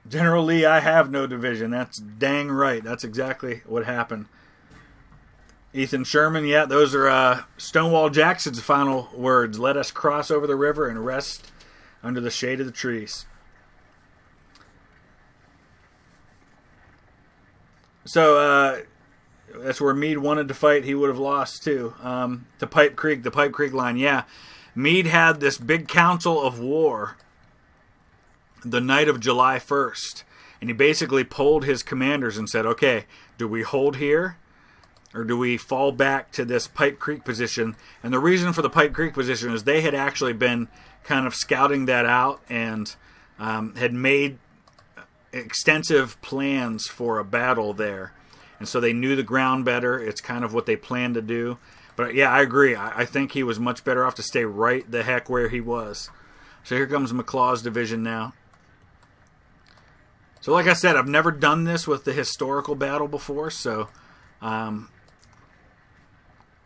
General Lee, I have no division. That's dang right. That's exactly what happened. Ethan Sherman, yeah, those are Stonewall Jackson's final words. Let us cross over the river and rest under the shade of the trees. So that's where Meade wanted to fight. He would have lost too. To Pipe Creek, the Pipe Creek line, yeah. Meade had this big council of war the night of July 1st. And he basically polled his commanders and said, okay, do we hold here? Or do we fall back to this Pipe Creek position? And the reason for the Pipe Creek position is they had actually been kind of scouting that out and had made extensive plans for a battle there. And so they knew the ground better. It's kind of what they planned to do. But yeah, I agree. I think he was much better off to stay right the heck where he was. So here comes McLaw's division now. So like I said, I've never done this with the historical battle before, so how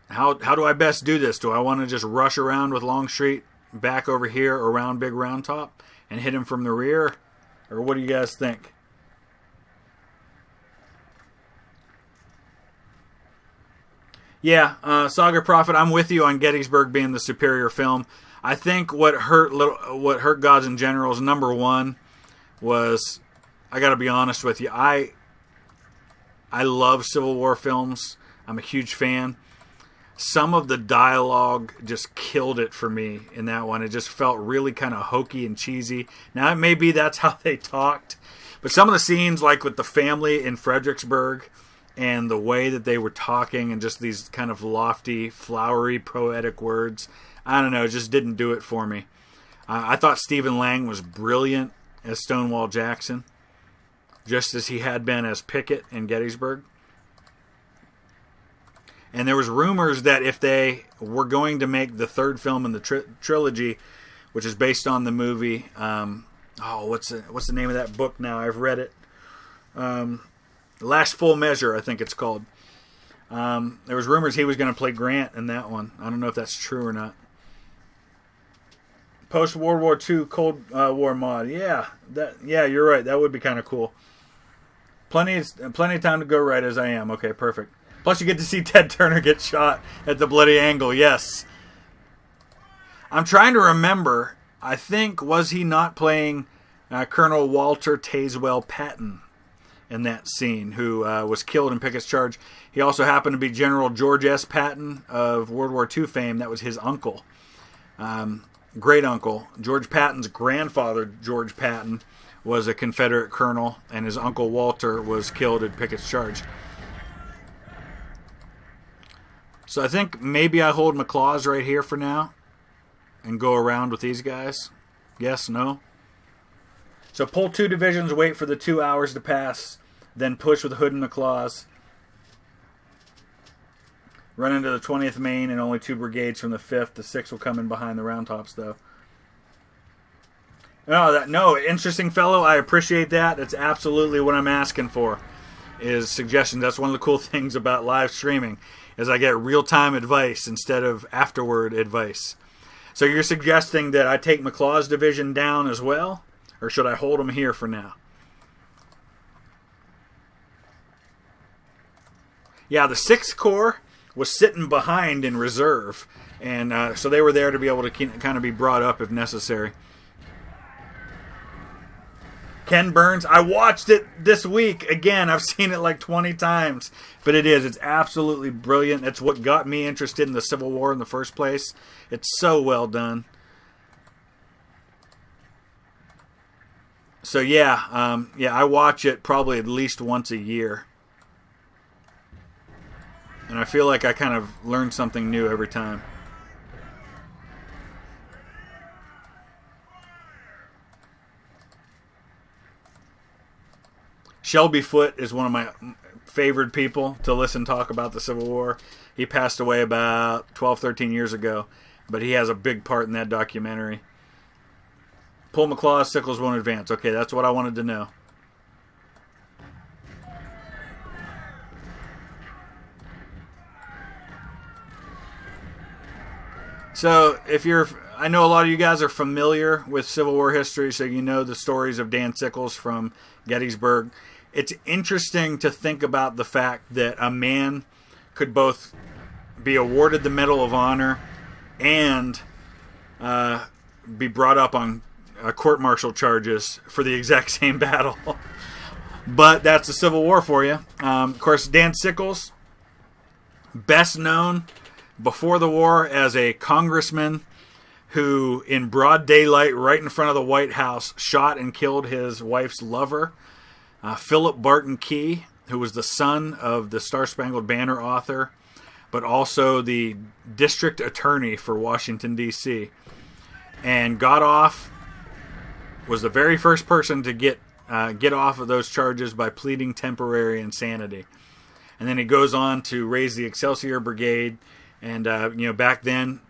do I best do this? Do I want to just rush around with Longstreet back over here around Big Round Top and hit him from the rear? Or what do you guys think? Yeah, Saga Prophet, I'm with you on Gettysburg being the superior film. I think what hurt Gods and Generals, number one, was I got to be honest with you. I love Civil War films. I'm a huge fan. Some of the dialogue just killed it for me in that one. It just felt really kind of hokey and cheesy. Now, maybe that's how they talked. But some of the scenes, like with the family in Fredericksburg, and the way that they were talking and just these kind of lofty, flowery, poetic words, I don't know, it just didn't do it for me. I thought Stephen Lang was brilliant as Stonewall Jackson, just as he had been as Pickett in Gettysburg. And there was rumors that if they were going to make the third film in the trilogy, which is based on the movie, what's the name of that book now? I've read it. Last Full Measure, I think it's called. There was rumors he was going to play Grant in that one. I don't know if that's true or not. Post World War II Cold War mod. Yeah, you're right. That would be kind of cool. Plenty of time to go right as I am. Okay, perfect. Plus, you get to see Ted Turner get shot at the bloody angle. Yes. I'm trying to remember. I think, was he not playing Colonel Walter Tazewell Patton in that scene, who was killed in Pickett's charge? He also happened to be General George S. Patton of World War II fame. That was his uncle. Great uncle. George Patton's grandfather, George Patton, was a Confederate colonel, and his uncle Walter was killed in Pickett's charge. So I think maybe I hold my claws right here for now and go around with these guys. Yes, no? So pull 2 divisions, wait for the 2 hours to pass, then push with Hood and the claws. Run into the 20th Maine and only 2 brigades from the 5th. The 6th will come in behind the Round Tops, though. No, interesting fellow. I appreciate that. That's absolutely what I'm asking for, is suggestions. That's one of the cool things about live streaming, is I get real-time advice instead of afterward advice. So you're suggesting that I take McLaw's division down as well? Or should I hold them here for now? Yeah, the 6th Corps was sitting behind in reserve. And so they were there to be able to kind of be brought up if necessary. Ken Burns, I watched it this week. Again, I've seen it like 20 times. But it's absolutely brilliant. It's what got me interested in the Civil War in the first place. It's so well done. So I watch it probably at least once a year. And I feel like I kind of learn something new every time. Shelby Foote is one of my favorite people to listen talk about the Civil War. He passed away about 12, 13 years ago, but he has a big part in that documentary. Pull McClaw, Sickles won't advance. Okay, that's what I wanted to know. So, I know a lot of you guys are familiar with Civil War history, so you know the stories of Dan Sickles from Gettysburg. It's interesting to think about the fact that a man could both be awarded the Medal of Honor and be brought up on court-martial charges for the exact same battle. But that's the Civil War for you. Of course, Dan Sickles, best known before the war as a congressman who, in broad daylight, right in front of the White House, shot and killed his wife's lover, Philip Barton Key, who was the son of the Star-Spangled Banner author, but also the district attorney for Washington, D.C., and was the very first person to get off of those charges by pleading temporary insanity. And then he goes on to raise the Excelsior Brigade, and back then,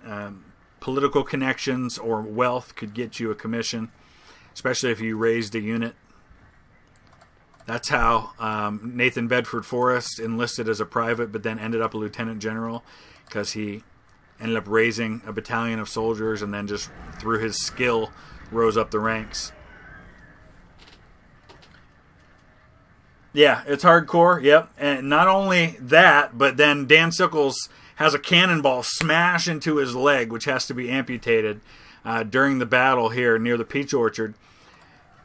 political connections or wealth could get you a commission, especially if you raised a unit. That's how Nathan Bedford Forrest enlisted as a private, but then ended up a lieutenant general, because he ended up raising a battalion of soldiers and then just through his skill rose up the ranks. Yeah, it's hardcore, yep. And not only that, but then Dan Sickles has a cannonball smash into his leg, which has to be amputated during the battle here near the Peach Orchard.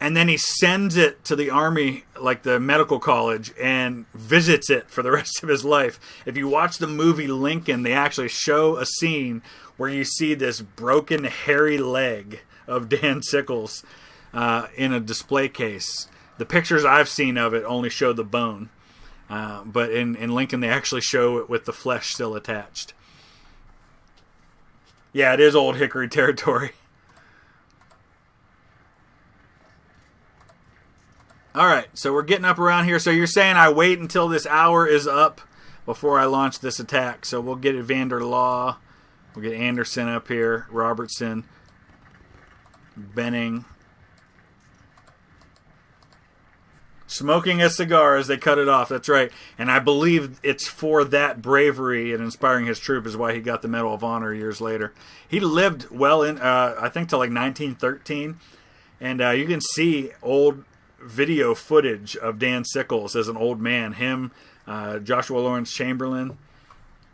And then he sends it to the Army, like the medical college, and visits it for the rest of his life. If you watch the movie Lincoln, they actually show a scene where you see this broken, hairy leg of Dan Sickles in a display case. The pictures I've seen of it only show the bone. But in Lincoln, they actually show it with the flesh still attached. Yeah, it is Old Hickory territory. Alright, so we're getting up around here. So you're saying I wait until this hour is up before I launch this attack. So we'll get Evander Law. We'll get Anderson up here. Robertson. Benning. Smoking a cigar as they cut it off. That's right. And I believe it's for that bravery and inspiring his troop is why he got the Medal of Honor years later. He lived well in, I think, till like 1913. And you can see old video footage of Dan Sickles as an old man. Him, Joshua Lawrence Chamberlain.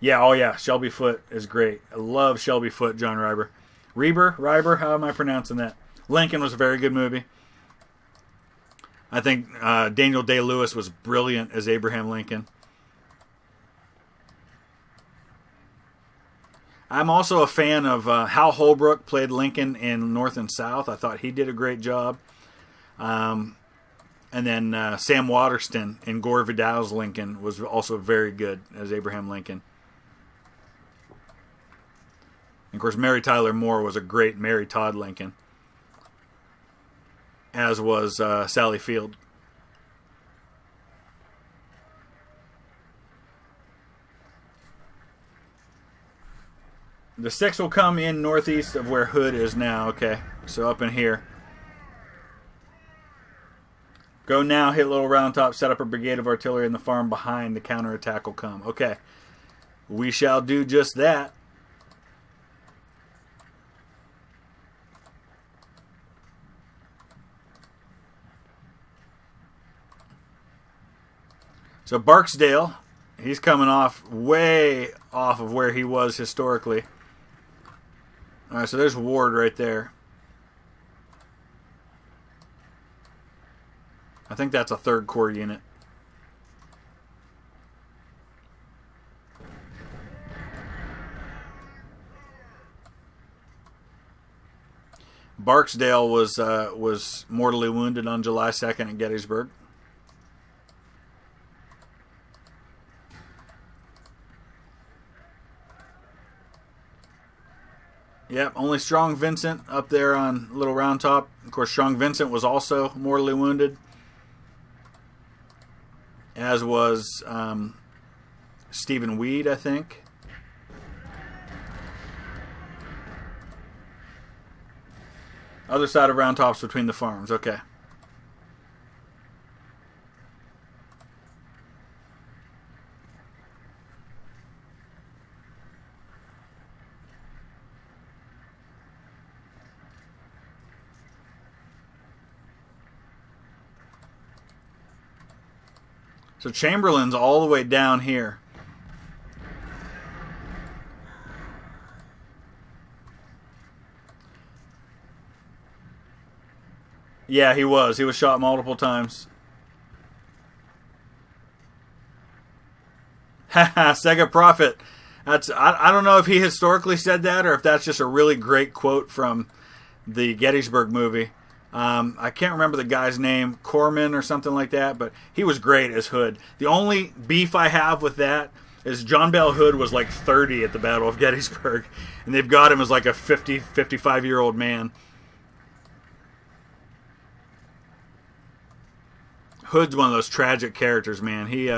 Yeah, oh yeah, Shelby Foote is great. I love Shelby Foote, John Riber. Riber, how am I pronouncing that? Lincoln was a very good movie. I think Daniel Day-Lewis was brilliant as Abraham Lincoln. I'm also a fan of Hal Holbrook played Lincoln in North and South. I thought he did a great job. And then Sam Waterston in Gore Vidal's Lincoln was also very good as Abraham Lincoln. And of course, Mary Tyler Moore was a great Mary Todd Lincoln, as was Sally Field. The 6 will come in northeast of where Hood is now. Okay, so up in here. Go now, hit Little Round Top, set up a brigade of artillery in the farm behind. The counterattack will come. Okay, we shall do just that. So Barksdale, he's coming off way off of where he was historically. All right, so there's Ward right there. I think that's a 3rd Corps unit. Barksdale was mortally wounded on July 2nd at Gettysburg. Yep, only Strong Vincent up there on Little Round Top. Of course, Strong Vincent was also mortally wounded, as was Stephen Weed, I think. Other side of Round Top's between the farms. Okay. So Chamberlain's all the way down here. Yeah, he was. He was shot multiple times. Haha, Sega Prophet. I don't know if he historically said that or if that's just a really great quote from the Gettysburg movie. I can't remember the guy's name, Corman or something like that, but he was great as Hood. The only beef I have with that is John Bell Hood was like 30 at the Battle of Gettysburg, and they've got him as like a 50, 55-year-old man. Hood's one of those tragic characters, man. He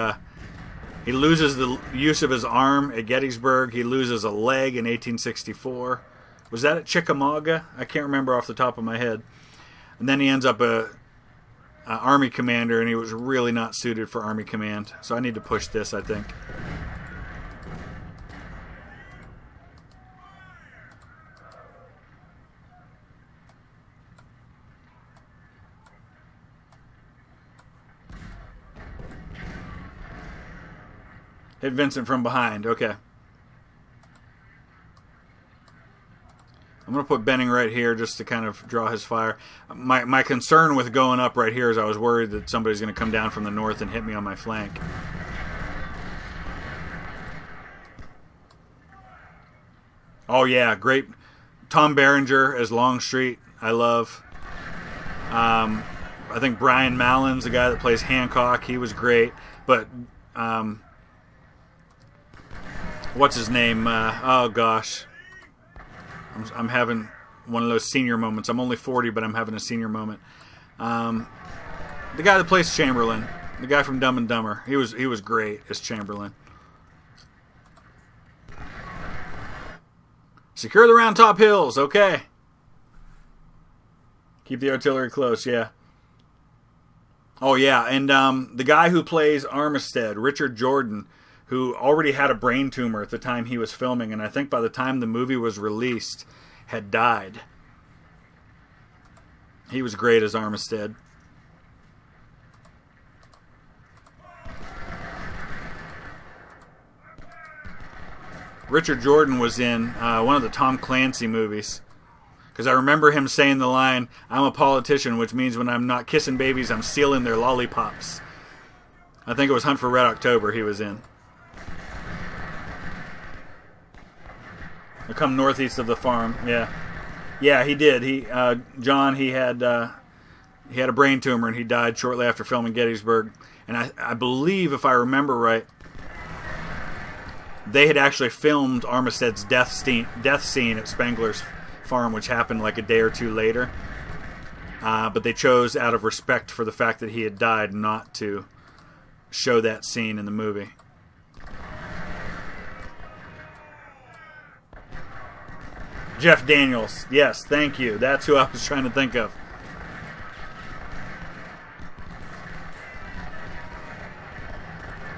loses the use of his arm at Gettysburg. He loses a leg in 1864. Was that at Chickamauga? I can't remember off the top of my head. And then he ends up a Army commander, and he was really not suited for Army command. So I need to push this, I think. Hit Vincent from behind. Okay. I'm going to put Benning right here just to kind of draw his fire. My concern with going up right here is I was worried that somebody's going to come down from the north and hit me on my flank. Oh, yeah, great. Tom Berenger as Longstreet, I love. I think Brian Mallon's the guy that plays Hancock. He was great. But, what's his name? Oh, gosh. I'm having one of those senior moments. I'm only 40, but I'm having a senior moment. The guy that plays Chamberlain. The guy from Dumb and Dumber. He was great as Chamberlain. Secure the Round Top Hills. Okay. Keep the artillery close. Yeah. Oh, yeah. And the guy who plays Armistead, Richard Jordan, who already had a brain tumor at the time he was filming, and I think by the time the movie was released, had died. He was great as Armistead. Richard Jordan was in one of the Tom Clancy movies. Because I remember him saying the line, "I'm a politician, which means when I'm not kissing babies, I'm stealing their lollipops." I think it was Hunt for Red October he was in. I come northeast of the farm, yeah. Yeah, he did. John, he had a brain tumor, and he died shortly after filming Gettysburg. And I believe, if I remember right, they had actually filmed Armistead's death scene at Spangler's farm, which happened like a day or two later. But they chose, out of respect for the fact that he had died, not to show that scene in the movie. Jeff Daniels. Yes, thank you. That's who I was trying to think of.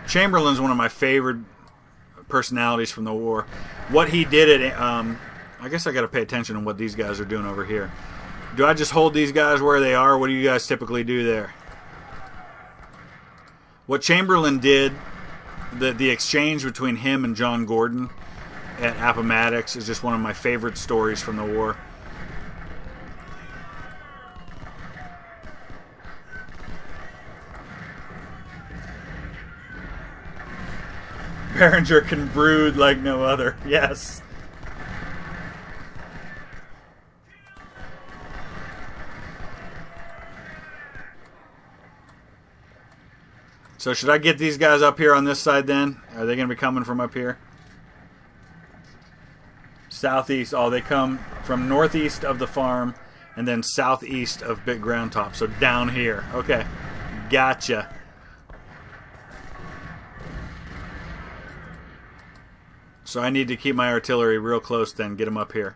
Chamberlain's one of my favorite personalities from the war. What he did at... I guess I got to pay attention to what these guys are doing over here. Do I just hold these guys where they are? What do you guys typically do there? What Chamberlain did, the exchange between him and John Gordon at Appomattox is just one of my favorite stories from the war. Berenger can brood like no other. Yes. So should I get these guys up here on this side then? Are they going to be coming from up here? Southeast. Oh, they come from northeast of the farm and then southeast of Big Ground Top. So down here. Okay. Gotcha. So I need to keep my artillery real close then. Get them up here.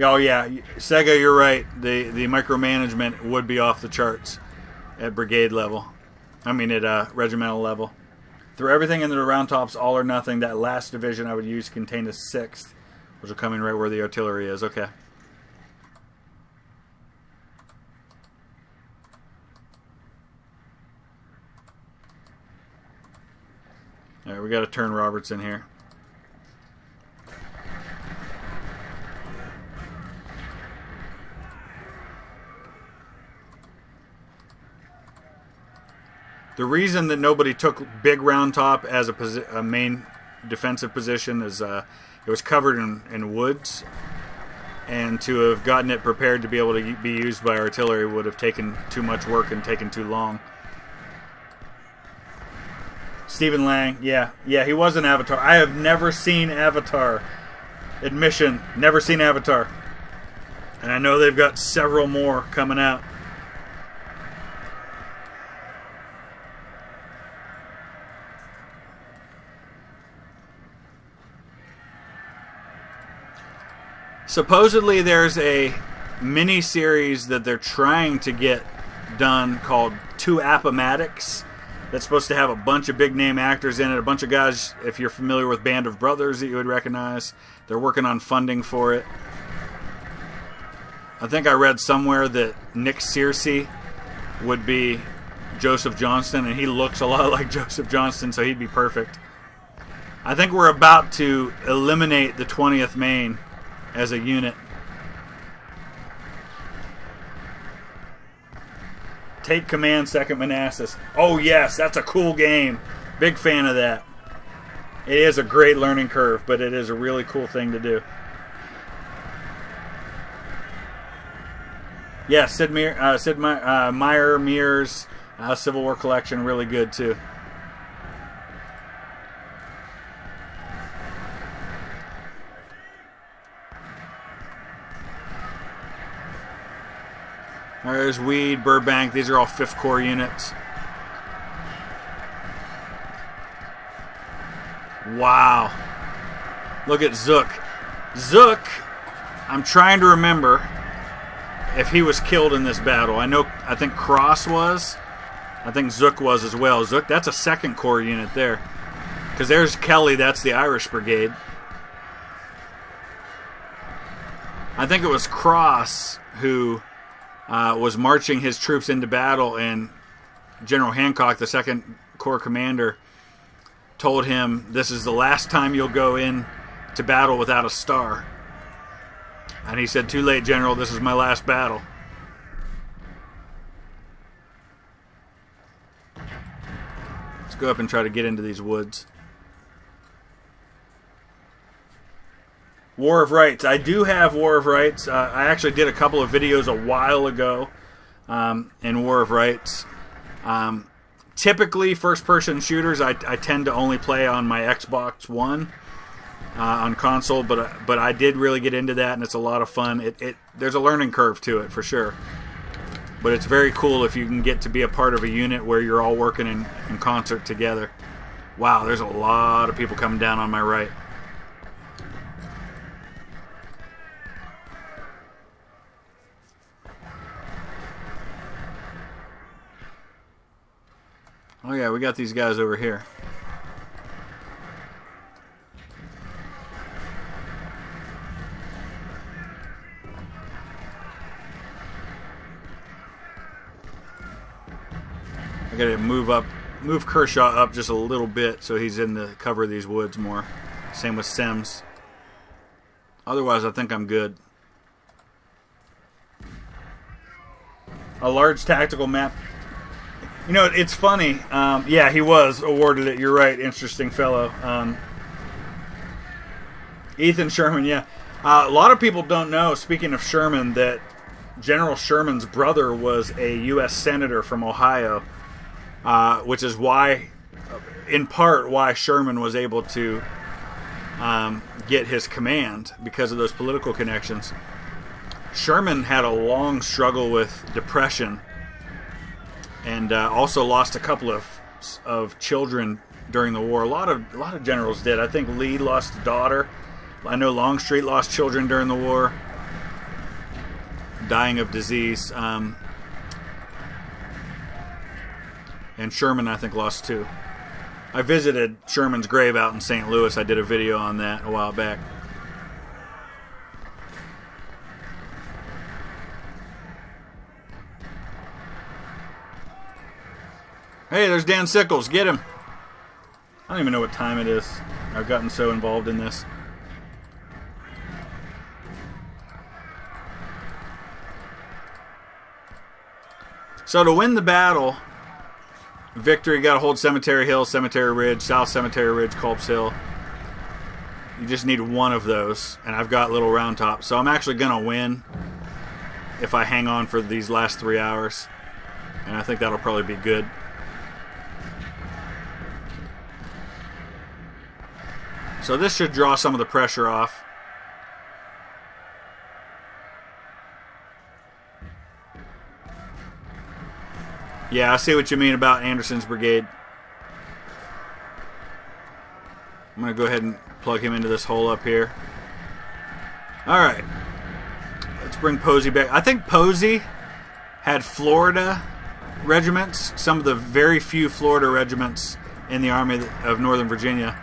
Oh yeah, Sega, you're right. The micromanagement would be off the charts at brigade level. I mean at regimental level. Through everything into the Round Tops, all or nothing. That last division I would use contained a 6th, which will come in right where the artillery is. Okay. All right, we got to turn Roberts in here. The reason that nobody took Big Round Top as a main defensive position is it was covered in woods, and to have gotten it prepared to be able to be used by artillery would have taken too much work and taken too long. Stephen Lang, yeah, he was in Avatar. I have never seen Avatar. Admission, never seen Avatar. And I know they've got several more coming out. Supposedly there's a mini-series that they're trying to get done called Two Appomattox. That's supposed to have a bunch of big-name actors in it, a bunch of guys, if you're familiar with Band of Brothers, that you would recognize. They're working on funding for it. I think I read somewhere that Nick Searcy would be Joseph Johnston, and he looks a lot like Joseph Johnston, so he'd be perfect. I think we're about to eliminate the 20th Maine as a unit. Take command, 2nd Manassas. Oh yes, that's a cool game. Big fan of that. It is a great learning curve, but it is a really cool thing to do. Yeah, Sid Meier Mears Civil War collection, really good too. There's Weed, Burbank. These are all 5th Corps units. Wow. Look at Zook. Zook, I'm trying to remember if he was killed in this battle. I think Cross was. I think Zook was as well. Zook, that's a 2nd Corps unit there. Because there's Kelly, that's the Irish Brigade. I think it was Cross who was marching his troops into battle, and General Hancock, the 2nd Corps commander, told him, "This is the last time you'll go in to battle without a star." And he said, "Too late, General, this is my last battle." Let's go up and try to get into these woods. War of Rights. I do have War of Rights. I actually did a couple of videos a while ago in War of Rights. Typically, first-person shooters, I tend to only play on my Xbox One on console, but I did really get into that, and it's a lot of fun. There's a learning curve to it, for sure. But it's very cool if you can get to be a part of a unit where you're all working in concert together. Wow, there's a lot of people coming down on my right. Oh yeah, we got these guys over here. I gotta move Kershaw up just a little bit so he's in the cover of these woods more. Same with Sims. Otherwise, I think I'm good. A large tactical map. You know, it's funny. Yeah, he was awarded it. You're right. Interesting fellow. Ethan Sherman, yeah. A lot of people don't know, speaking of Sherman, that General Sherman's brother was a U.S. Senator from Ohio, which is why, in part, why Sherman was able to get his command, because of those political connections. Sherman had a long struggle with depression, and also lost a couple of children during the war. A lot of generals did. I think Lee lost a daughter. I know Longstreet lost children during the war, dying of disease. And Sherman, I think, lost 2. I visited Sherman's grave out in St. Louis. I did a video on that a while back. Hey, there's Dan Sickles. Get him. I don't even know what time it is. I've gotten so involved in this. So to win the battle, victory, got to hold Cemetery Hill, Cemetery Ridge, South Cemetery Ridge, Culp's Hill. You just need one of those, and I've got Little Round Top. So I'm actually going to win if I hang on for these last 3 hours, and I think that'll probably be good. So this should draw some of the pressure off. Yeah, I see what you mean about Anderson's brigade. I'm going to go ahead and plug him into this hole up here. Alright. Let's bring Posey back. I think Posey had Florida regiments, some of the very few Florida regiments in the Army of Northern Virginia.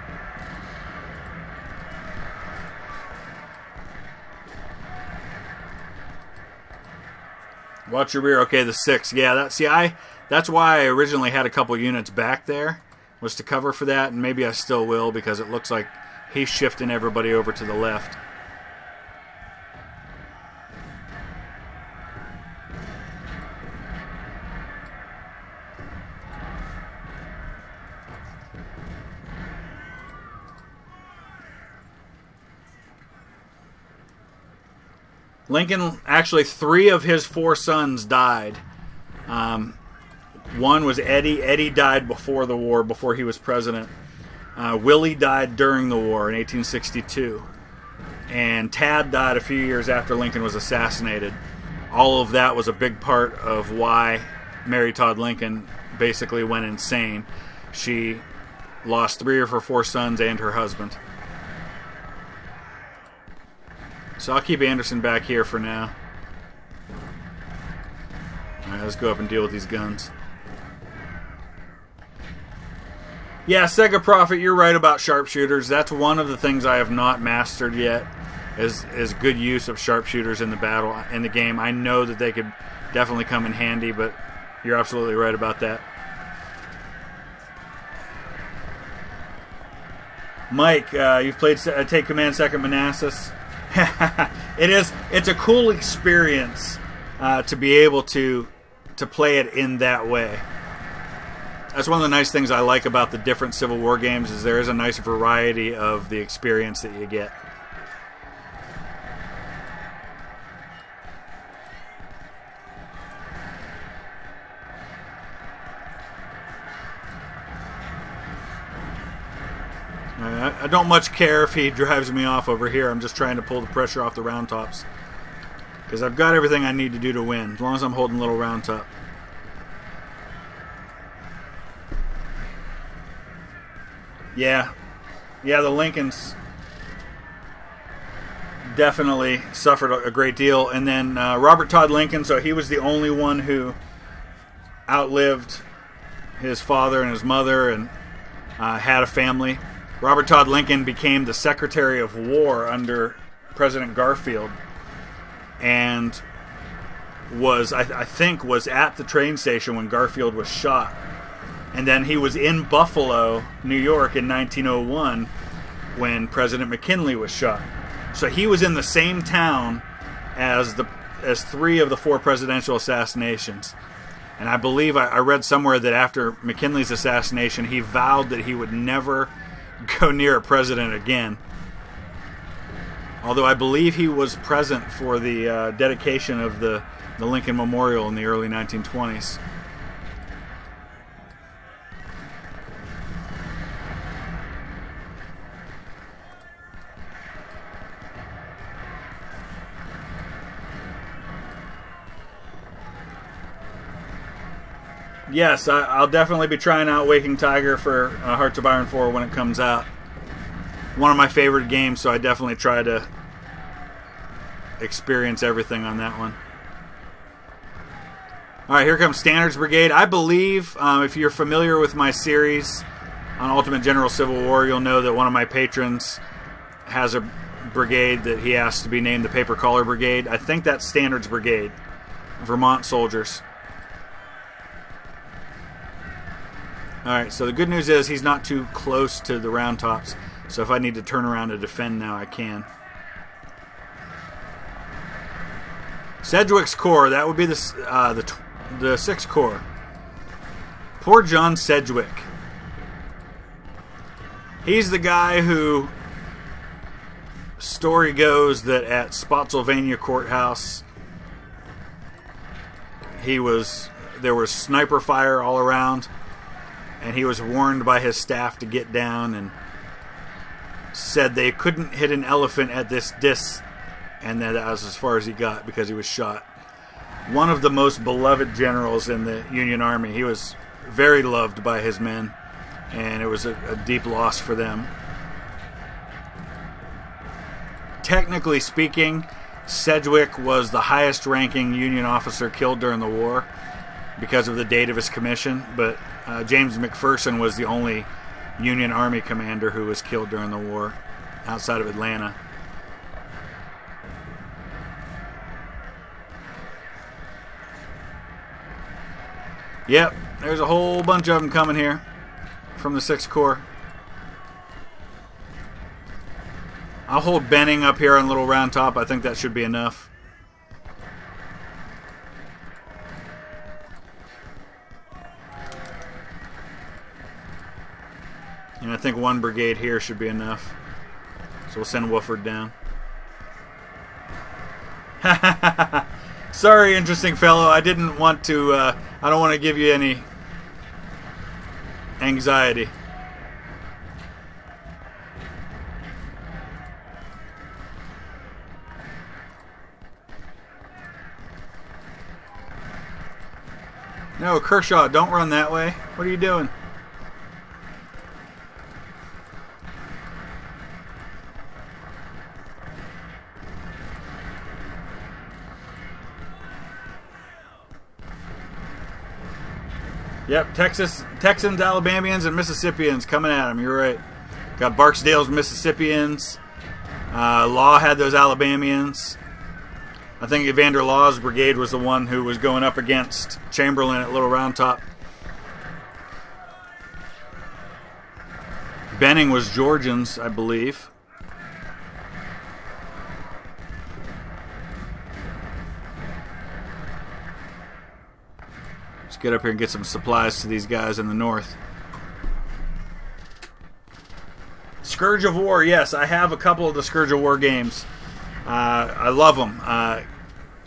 Watch your rear. Okay, the 6. Yeah, that's why I originally had a couple units back there, was to cover for that, and maybe I still will because it looks like he's shifting everybody over to the left. Lincoln, actually 3 of his 4 sons died. One was Eddie. Eddie died before the war, before he was president. Willie died during the war in 1862. And Tad died a few years after Lincoln was assassinated. All of that was a big part of why Mary Todd Lincoln basically went insane. She lost 3 of her 4 sons and her husband. So I'll keep Anderson back here for now. Alright, let's go up and deal with these guns. Yeah, Sega Prophet, you're right about sharpshooters. That's one of the things I have not mastered yet, is good use of sharpshooters in the battle, in the game. I know that they could definitely come in handy, but you're absolutely right about that. Mike, you've played Take Command 2nd Manassas. It's a cool experience to be able to play it in that way. That's one of the nice things I like about the different Civil War games, is there is a nice variety of the experience that you get. I don't much care if he drives me off over here. I'm just trying to pull the pressure off the round tops, because I've got everything I need to do to win, as long as I'm holding little round top. Yeah, the Lincolns definitely suffered a great deal. And then Robert Todd Lincoln, so he was the only one who outlived his father and his mother and had a family. Robert Todd Lincoln became the Secretary of War under President Garfield, and was, I think, was at the train station when Garfield was shot. And then he was in Buffalo, New York in 1901 when President McKinley was shot. So he was in the same town as 3 of the 4 presidential assassinations. And I believe I read somewhere that after McKinley's assassination, he vowed that he would never go near a president again. Although I believe he was present for the dedication of the Lincoln Memorial in the early 1920s. Yes, I'll definitely be trying out Waking Tiger for Hearts of Iron 4 when it comes out. One of my favorite games, so I definitely try to experience everything on that one. Alright, here comes Standards Brigade. I believe, if you're familiar with my series on Ultimate General Civil War, you'll know that one of my patrons has a brigade that he asked to be named the Paper Collar Brigade. I think that's Standards Brigade, Vermont soldiers. Alright, so the good news is he's not too close to the round tops, so if I need to turn around to defend now, I can. Sedgwick's Corps, that would be the 6th Corps. Poor John Sedgwick. He's the guy who, story goes that at Spotsylvania Courthouse, there was sniper fire all around, and he was warned by his staff to get down, and said they couldn't hit an elephant at this distance, and that was as far as he got because he was shot. One of the most beloved generals in the Union Army. He was very loved by his men, and it was a deep loss for them. Technically speaking, Sedgwick was the highest ranking Union officer killed during the war because of the date of his commission, but James McPherson was the only Union Army commander who was killed during the war outside of Atlanta. Yep, there's a whole bunch of them coming here from the 6th Corps. I'll hold Benning up here on Little Round Top. I think that should be enough. And I think 1 brigade here should be enough. So we'll send Wooford down. Sorry, interesting fellow. I didn't want to, I don't want to give you any anxiety. No, Kershaw, don't run that way. What are you doing? Yep, Texans, Alabamians, and Mississippians coming at him. You're right. Got Barksdale's Mississippians. Law had those Alabamians. I think Evander Law's brigade was the one who was going up against Chamberlain at Little Round Top. Benning was Georgians, I believe. Let's get up here and get some supplies to these guys in the north. Scourge of War, yes, I have a couple of the Scourge of War games. I love them.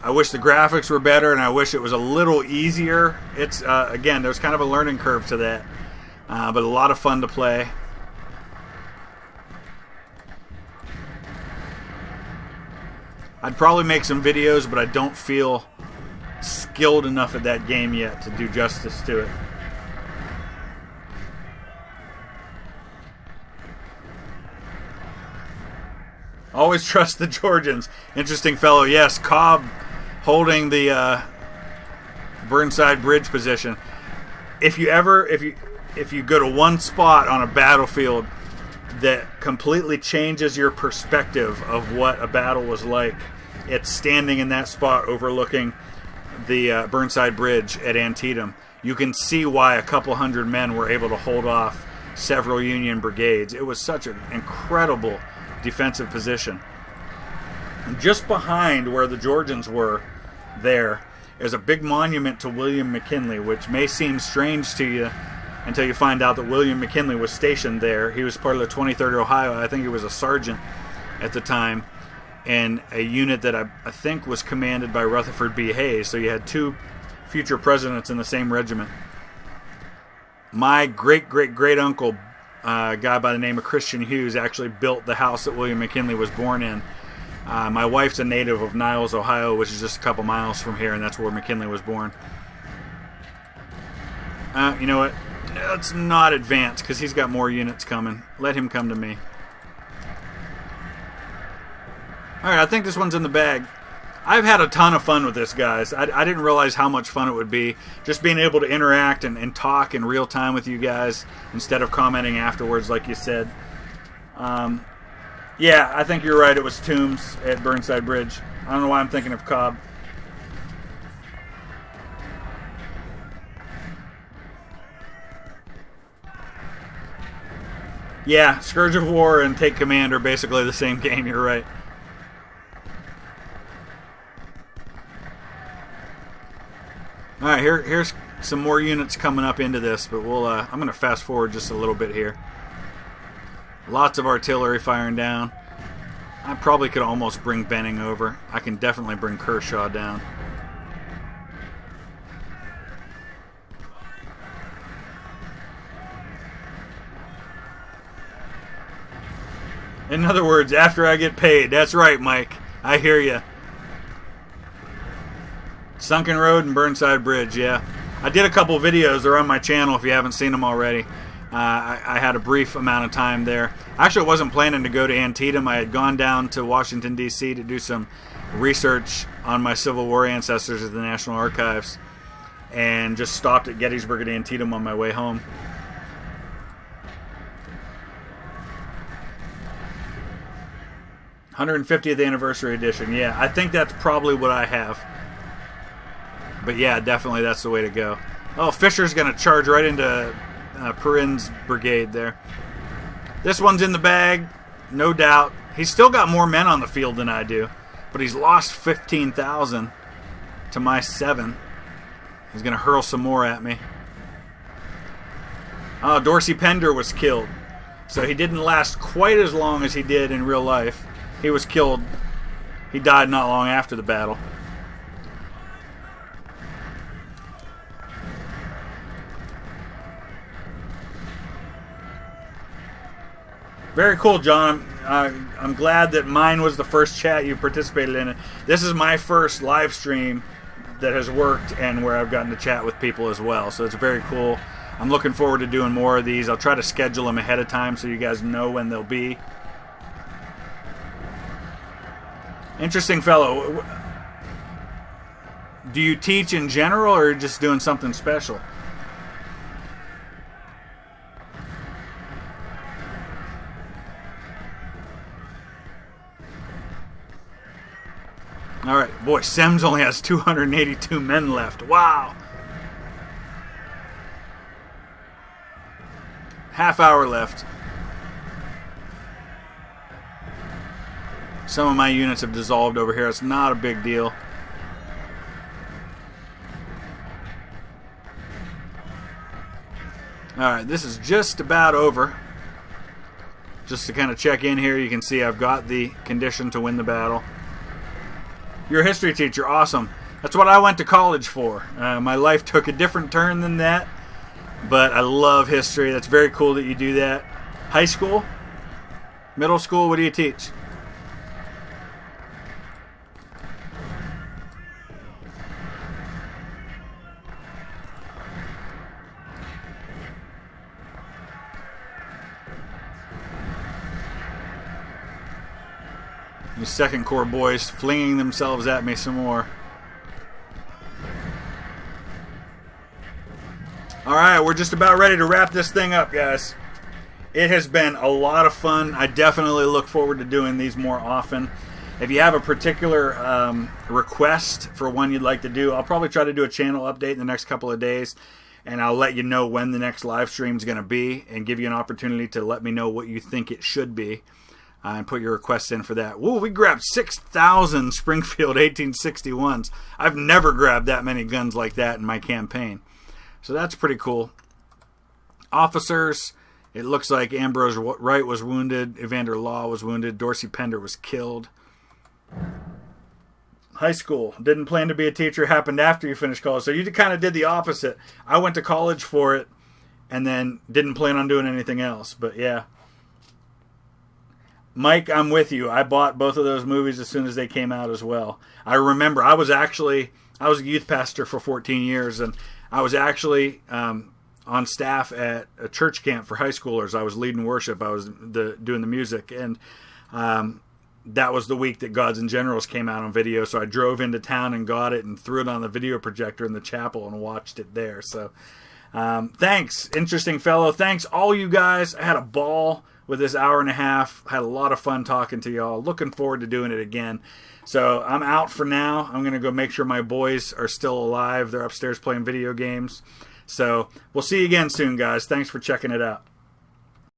I wish the graphics were better, and I wish it was a little easier. It's again, there's kind of a learning curve to that, but a lot of fun to play. I'd probably make some videos, but I don't feel skilled enough at that game yet to do justice to it. Always trust the Georgians. Interesting fellow. Yes, Cobb holding the Burnside Bridge position. If you go to one spot on a battlefield that completely changes your perspective of what a battle was like, it's standing in that spot overlooking the Burnside Bridge at Antietam. You can see why a couple hundred men were able to hold off several Union brigades. It was such an incredible defensive position. And just behind where the Georgians were there is a big monument to William McKinley, which may seem strange to you until you find out that William McKinley was stationed there. He was part of the 23rd Ohio. I think he was a sergeant at the time, and a unit that I think was commanded by Rutherford B. Hayes. So you had 2 future presidents in the same regiment. My great-great-great-uncle, a guy by the name of Christian Hughes, actually built the house that William McKinley was born in. My wife's a native of Niles, Ohio, which is just a couple miles from here, and that's where McKinley was born. You know what? Let's not advance, because he's got more units coming. Let him come to me. Alright, I think this one's in the bag. I've had a ton of fun with this, guys. I didn't realize how much fun it would be. Just being able to interact and talk in real time with you guys instead of commenting afterwards like you said. Yeah, I think you're right. It was Toombs at Burnside Bridge. I don't know why I'm thinking of Cobb. Yeah, Scourge of War and Take Command are basically the same game. You're right. All right, here's some more units coming up into this, but we'll. I'm going to fast forward just a little bit here. Lots of artillery firing down. I probably could almost bring Benning over. I can definitely bring Kershaw down. In other words, after I get paid. That's right, Mike. I hear you. Sunken Road and Burnside Bridge, yeah. I did a couple videos. They're on my channel if you haven't seen them already. I had a brief amount of time there. Actually, I wasn't planning to go to Antietam. I had gone down to Washington, D.C. to do some research on my Civil War ancestors at the National Archives, and just stopped at Gettysburg and Antietam on my way home. "150th Anniversary Edition." Yeah, I think that's probably what I have. But yeah, definitely that's the way to go. Oh, Fisher's going to charge right into Perrin's brigade there. This one's in the bag, no doubt. He's still got more men on the field than I do, but he's lost 15,000 to my 7. He's going to hurl some more at me. Oh, Dorsey Pender was killed. So he didn't last quite as long as he did in real life. He was killed. He died not long after the battle. Very cool, John. I'm glad that mine was the first chat you participated in. This is my first live stream that has worked and where I've gotten to chat with people as well. So it's very cool. I'm looking forward to doing more of these. I'll try to schedule them ahead of time so you guys know when they'll be. Interesting fellow. Do you teach in general or are you just doing something special? Alright, boy, Semmes only has 282 men left. Wow! Half hour left. Some of my units have dissolved over here. It's not a big deal. Alright, this is just about over. Just to kind of check in here, you can see I've got the condition to win the battle. You're a history teacher. Awesome. That's what I went to college for. My life took a different turn than that. But I love history. That's very cool that you do that. High school? Middle school? What do you teach? These Second Corps boys flinging themselves at me some more. Alright, we're just about ready to wrap this thing up, guys. It has been a lot of fun. I definitely look forward to doing these more often. If you have a particular request for one you'd like to do, I'll probably try to do a channel update in the next couple of days, and I'll let you know when the next live stream is going to be and give you an opportunity to let me know what you think it should be and put your requests in for that. Woo, we grabbed 6,000 Springfield 1861s. I've never grabbed that many guns like that in my campaign. So that's pretty cool. Officers, it looks like Ambrose Wright was wounded. Evander Law was wounded. Dorsey Pender was killed. High school, didn't plan to be a teacher, happened after you finished college. So you kind of did the opposite. I went to college for it and then didn't plan on doing anything else. But yeah. Mike, I'm with you. I bought both of those movies as soon as they came out as well. I remember I was a youth pastor for 14 years, and I was actually on staff at a church camp for high schoolers. I was leading worship. I was doing the music, and that was the week that Gods and Generals came out on video. So I drove into town and got it and threw it on the video projector in the chapel and watched it there. So thanks, interesting fellow. Thanks all you guys. I had a ball with this hour and a half. Had a lot of fun talking to y'all. Looking forward to doing it again. So I'm out for now. I'm going to go make sure my boys are still alive. They're upstairs playing video games. So we'll see you again soon, guys. Thanks for checking it out.